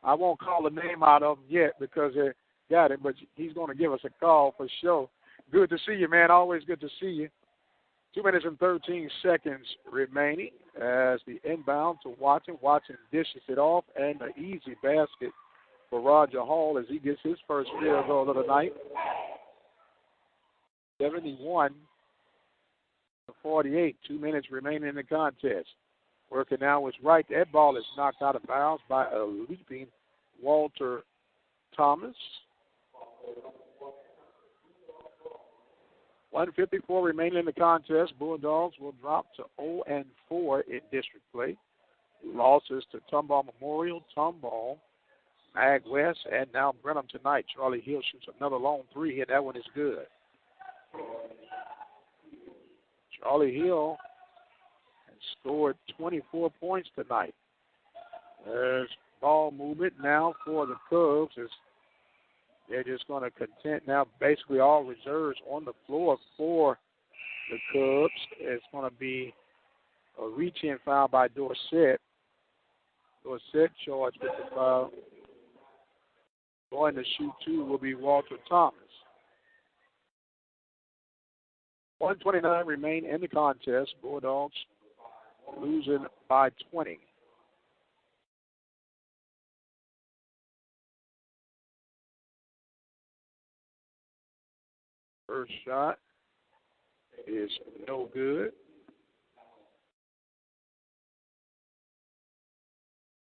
I won't call the name out of him yet because they got it, but he's going to give us a call for sure. Good to see you, man. Always good to see you. 2 minutes and 13 seconds remaining as the inbound to Watson. Watson dishes it off, and an easy basket for Roger Hall as he gets his first field goal of the night. 71-48, 2 minutes remaining in the contest. Working now is right. That ball is knocked out of bounds by a leaping Walter Thomas. 1:54 remaining in the contest. Bulldogs will drop to 0-4 in district play. Losses to Tomball Memorial, Tomball, Mag West, and now Brenham tonight. Charlie Hill shoots another long three, and that one is good. Charlie Hill has scored 24 points tonight. There's ball movement now for the Cubs. They're just going to content now basically all reserves on the floor for the Cubs. It's going to be a reach-in foul by Dorsett. Dorsett charged with the foul. Going to shoot two will be Walter Thomas. 1:29 remain in the contest. Bulldogs losing by 20. First shot is no good.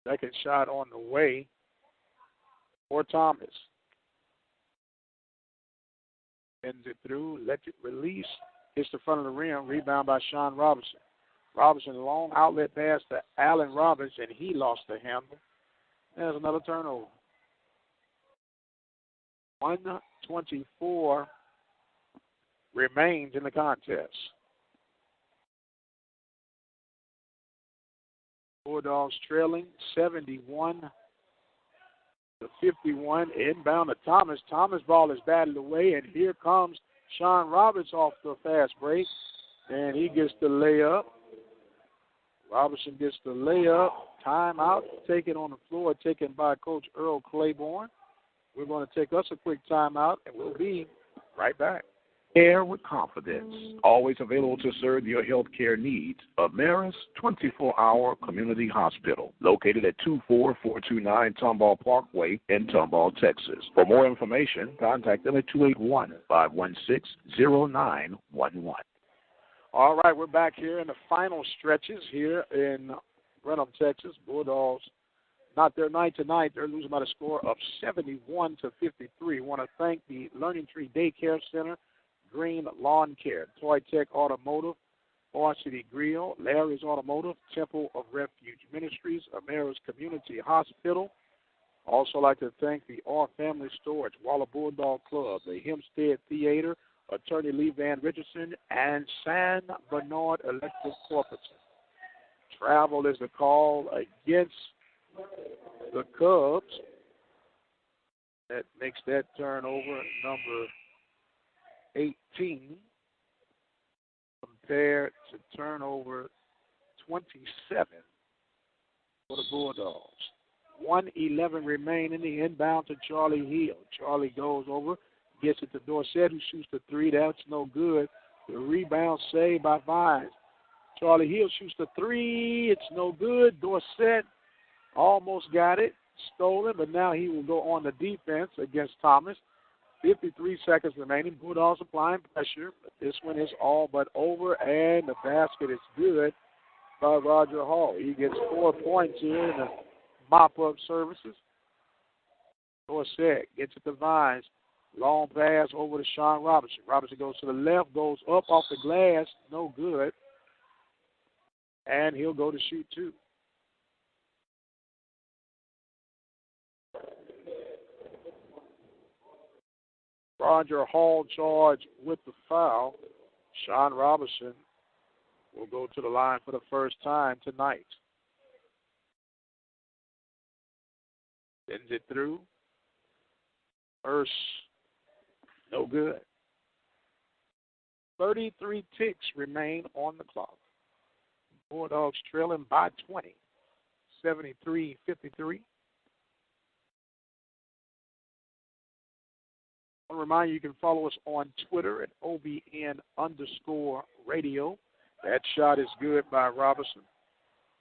Second shot on the way for Thomas. Sends it through, lets it release, hits the front of the rim, rebound by Sean Robinson. Robinson, long outlet pass to Allen Robinson, and he lost the handle. There's another turnover. 1:24 remains in the contest. Bulldogs trailing 71-51. Inbound to Thomas. Thomas' ball is batted away, and here comes Sean Roberts off the fast break, and he gets the layup. Robinson gets the layup. Timeout taken on the floor, taken by Coach Earl Claiborne. We're going to take us a quick timeout, and we'll be right back. Care with confidence. Always available to serve your health care needs. Ameris 24-hour community hospital. Located at 24429 Tomball Parkway in Tomball, Texas. For more information, contact them at 281-516-0911. All right, we're back here in the final stretches here in Brenham, Texas. Bulldogs, not their night tonight. They're losing by the score of 71-53. Want to thank the Learning Tree Daycare Center, Green Lawn Care, Toy Tech Automotive, Varsity Grill, Larry's Automotive, Temple of Refuge Ministries, Ameris Community Hospital. Also like to thank the R Family Storage, Waller Bulldog Club, the Hempstead Theater, Attorney Lee Van Richardson, and San Bernard Electric Corporation. Travel is the call against the Cubs. That makes that turnover number 18 compared to turnover 27 for the Bulldogs. 1:11 remain in the inbound to Charlie Hill. Charlie goes over, gets it to Dorsett, who shoots the three. That's no good. The rebound saved by Vines. Charlie Hill shoots the three. It's no good. Dorsett almost got it, stolen, but now he will go on the defense against Thomas. 53 seconds remaining. Bulldogs applying pressure. But this one is all but over, and the basket is good by Roger Hall. He gets 4 points here in the mop-up services. Dorsett gets it to Vines. Long pass over to Sean Robinson. Robinson goes to the left, goes up off the glass, no good. And he'll go to shoot two. Roger Hall charged with the foul. Sean Robinson will go to the line for the first time tonight. Sends it through. First, no good. 33 ticks remain on the clock. Bulldogs trailing by 20, 73-53. I want to remind you can follow us on Twitter at OBN_radio. That shot is good by Robinson.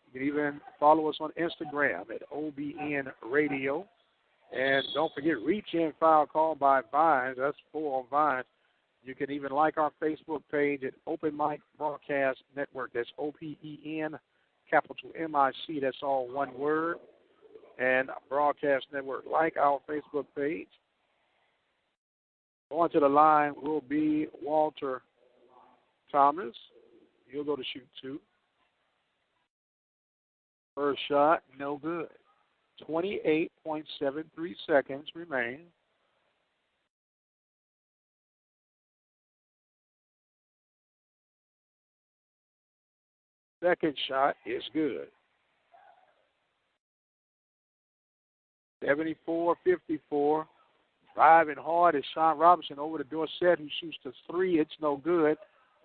You can even follow us on Instagram at OBN-Radio. And don't forget, reach-in foul call by Vines. That's 4 on Vines. You can even like our Facebook page at Open Mic Broadcast Network. That's OPEN, capital MIC. That's all one word. And Broadcast Network. Like our Facebook page. Going to the line will be Walter Thomas. He'll go to shoot two. First shot, no good. 28.73 seconds remain. Second shot is good. 74-54. Driving hard is Sean Robinson over to Dorsett, who shoots the three. It's no good.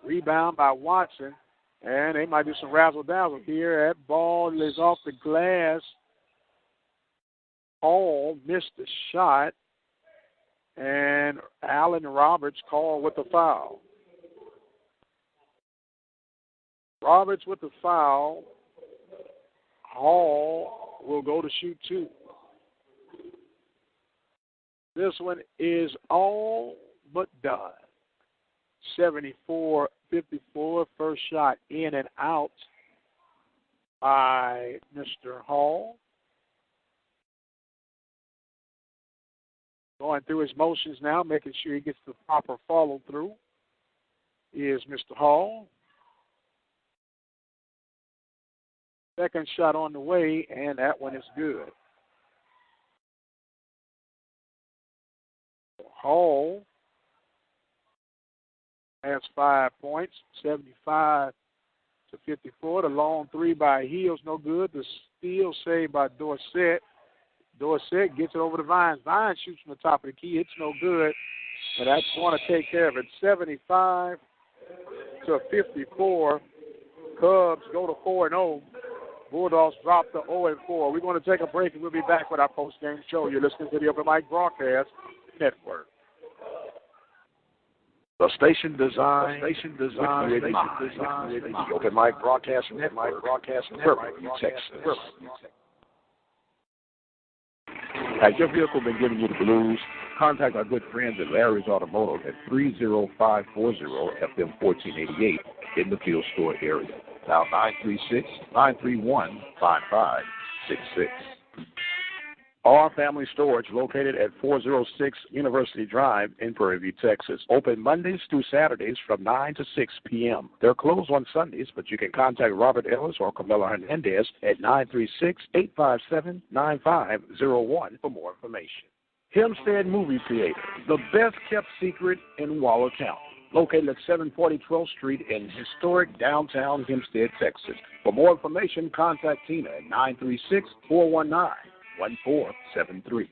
Rebound by Watson. And they might do some razzle-dazzle here. That ball is off the glass. Hall missed the shot. And Allen Roberts called with the foul. Roberts with the foul. Hall will go to shoot two. This one is all but done. 74-54. First shot in and out by Mr. Hall. Going through his motions now, making sure he gets the proper follow-through, is Mr. Hall. Second shot on the way, and that one is good. Hall has 5 points, 75-54. The long three by Heels, no good. The steal saved by Dorsett. Dorsett gets it over to Vines. Vines shoots from the top of the key. It's no good, and that's going to take care of it. 75-54. Cubs go to 4-0. Bulldogs drop to 0-4. We're going to take a break, and we'll be back with our post-game show. You're listening to the Open Mic Broadcast Network. The station designed the Open Mic Broadcast Network, Texas. Has your vehicle been giving you the blues? Contact our good friends at Larry's Automotive at 30540 FM 1488 in the Field Store area. Now 936-931-5566. Our Family Storage, located at 406 University Drive in Prairie View, Texas. Open Mondays through Saturdays from 9 to 6 p.m. They're closed on Sundays, but you can contact Robert Ellis or Camilla Hernandez at 936-857-9501 for more information. Hempstead Movie Theater, the best-kept secret in Waller County. Located at 740 12th Street in historic downtown Hempstead, Texas. For more information, contact Tina at 936-419-1473.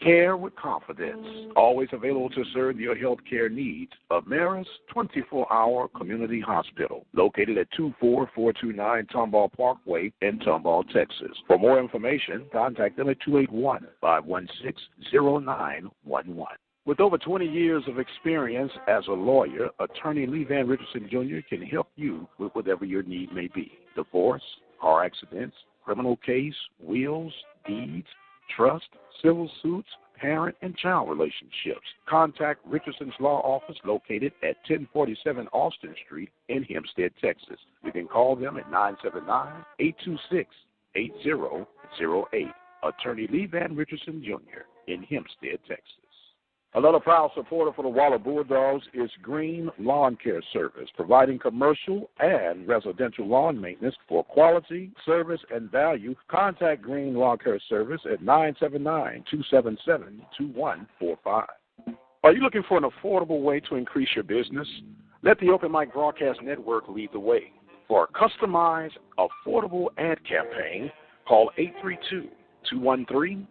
Care with confidence. Always available to serve your health care needs. Ameris 24-hour community hospital. Located at 24429 Tomball Parkway in Tomball, Texas. For more information, contact them at 281-516-0911. With over 20 years of experience as a lawyer, attorney Lee Van Richardson Jr. can help you with whatever your need may be. Divorce, car accidents, criminal case, wills, deeds, trust, civil suits, parent and child relationships. Contact Richardson's Law Office located at 1047 Austin Street in Hempstead, Texas. You can call them at 979-826-8255. 8008. Attorney Lee Van Richardson, Jr. in Hempstead, Texas. Another proud supporter for the Waller Bulldogs is Green Lawn Care Service, providing commercial and residential lawn maintenance for quality, service, and value. Contact Green Lawn Care Service at 979-277-2145. Are you looking for an affordable way to increase your business? Let the Open Mic Broadcast Network lead the way. For a customized, affordable ad campaign, call 832-213-8824.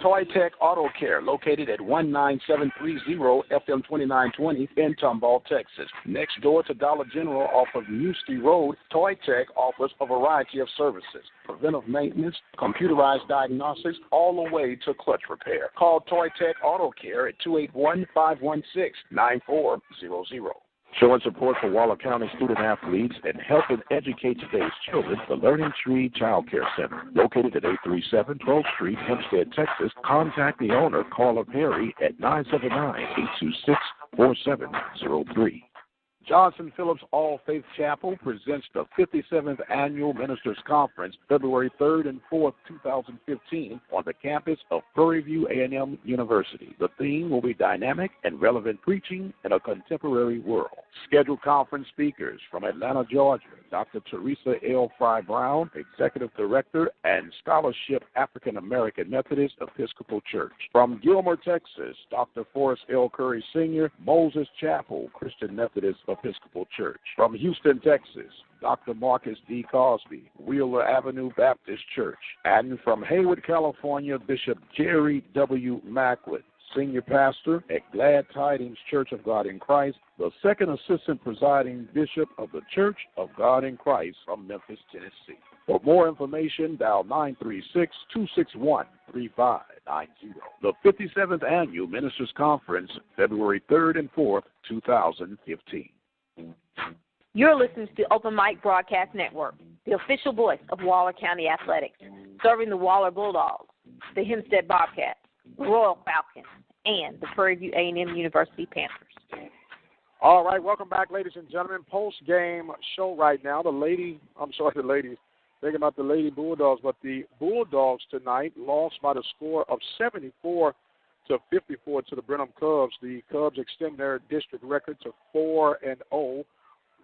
Toy Tech Auto Care, located at 19730 FM 2920 in Tomball, Texas. Next door to Dollar General off of Newsty Road, Toy Tech offers a variety of services: preventive maintenance, computerized diagnostics, all the way to clutch repair. Call Toy Tech Auto Care at 281-516-9400. Showing support for Waller County student athletes and helping educate today's children, the Learning Tree Child Care Center, located at 837 12th Street, Hempstead, Texas. Contact the owner, Carla Perry, at 979-826-4703. Johnson Phillips All Faith Chapel presents the 57th Annual Ministers Conference, February 3rd and 4th, 2015, on the campus of Prairie View A&M University. The theme will be dynamic and relevant preaching in a contemporary world. Scheduled conference speakers from Atlanta, Georgia: Dr. Teresa L. Fry Brown, Executive Director and Scholarship African American Methodist Episcopal Church. From Gilmer, Texas: Dr. Forrest L. Curry Sr., Moses Chapel Christian Methodist Episcopal Church. From Houston, Texas: Dr. Marcus D. Cosby, Wheeler Avenue Baptist Church. And from Hayward, California: Bishop Jerry W. Macklin, Senior Pastor at Glad Tidings Church of God in Christ, the second assistant presiding bishop of the Church of God in Christ from Memphis, Tennessee. For more information, dial 936-261-3590. The 57th Annual Ministers Conference, February 3rd and 4th, 2015. You're listening to the Open Mic Broadcast Network, the official voice of Waller County Athletics, serving the Waller Bulldogs, the Hempstead Bobcats, the Royal Falcons, and the Prairie View A&M University Panthers. All right, welcome back, ladies and gentlemen. Post-game show right now. The ladies, thinking about the Lady Bulldogs, but the Bulldogs tonight lost by the score of 74-54 to the Brenham Cubs. The Cubs extend their district record to 4-0,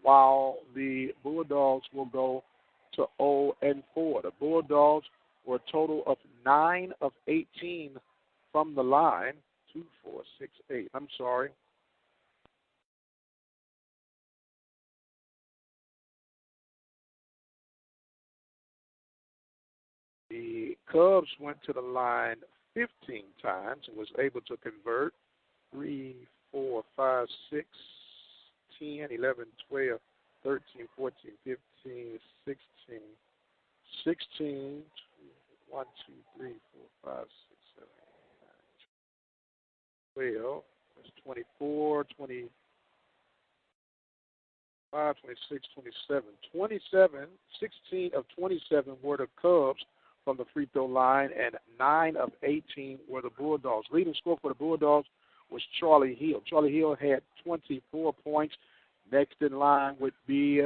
while the Bulldogs will go to 0-4. The Bulldogs were a total of 9 of 18 from the line. 2, 4, 6, 8. I'm sorry. The Cubs went to the line 15 times and was able to convert 3, 4, 5, 6, 10, 11, 12, 13, 14, 15, 16, 16, 1, 2, 3, 4, 5, 6, 7, 8, 9, 12, that's 24, 25, 26, 27. 16 of 27 were the Cubs from the free throw line, and 9 of 18 were the Bulldogs. Leading scorer for the Bulldogs was Charlie Hill. Charlie Hill had 24 points. Next in line would be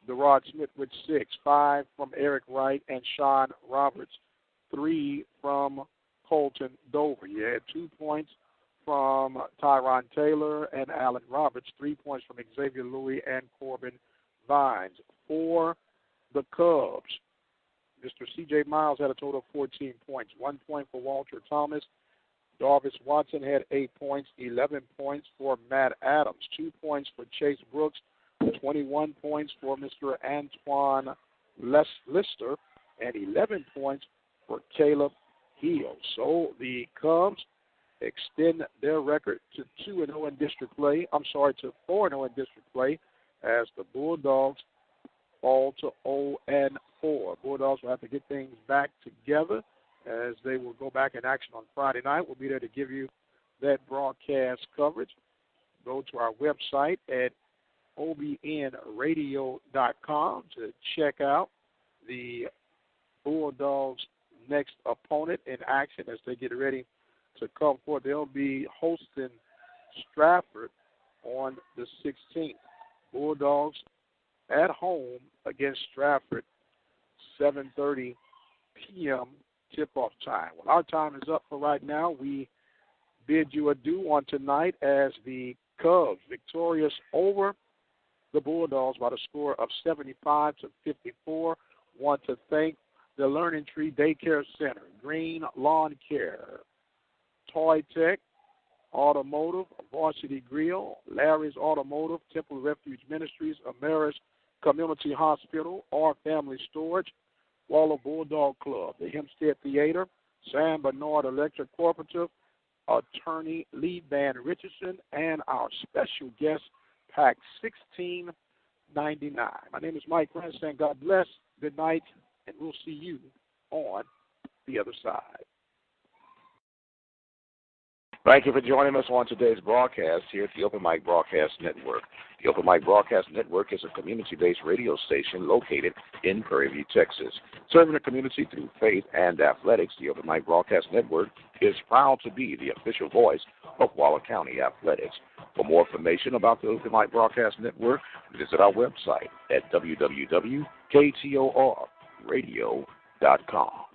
DeRod Smith with 6, 5 from Eric Wright and Sean Roberts, 3 from Colton Dover. You had 2 points from Tyron Taylor and Allen Roberts, 3 points from Xavier Louis and Corbin Vines. For the Cubs, Mr. C.J. Miles had a total of 14 points, 1 point for Walter Thomas. Darvis Watson had 8 points, 11 points for Matt Adams, 2 points for Chase Brooks, 21 points for Mr. Antoine Lister, and 11 points for Caleb Hill. So the Cubs extend their record to 2-0 in district play. To 4-0 in district play, as the Bulldogs fall to 0-4. Bulldogs will have to get things back together as they will go back in action on Friday night. We'll be there to give you that broadcast coverage. Go to our website at OBN-Radio.com to check out the Bulldogs' next opponent in action as they get ready to come forward. They'll be hosting Stratford on the 16th. Bulldogs at home against Stratford, 7:30 p.m. tip-off time. Well, our time is up for right now. We bid you adieu on tonight as the Cubs victorious over the Bulldogs by the score of 75-54. Want to thank the Learning Tree Daycare Center, Green Lawn Care, Toy Tech, Automotive, Varsity Grill, Larry's Automotive, Temple Refuge Ministries, Ameris Community Hospital, Our Family Storage, Waller Bulldog Club, the Hempstead Theater, San Bernard Electric Cooperative, Attorney Lee Van Richardson, and our special guest, Pack 1699. My name is Mike Grandstand. God bless. Good night, and we'll see you on the other side. Thank you for joining us on today's broadcast here at the Open Mic Broadcast Network. The Open Mic Broadcast Network is a community-based radio station located in Prairie View, Texas. Serving the community through faith and athletics, the Open Mic Broadcast Network is proud to be the official voice of Waller County Athletics. For more information about the Open Mic Broadcast Network, visit our website at www.ktorradio.com.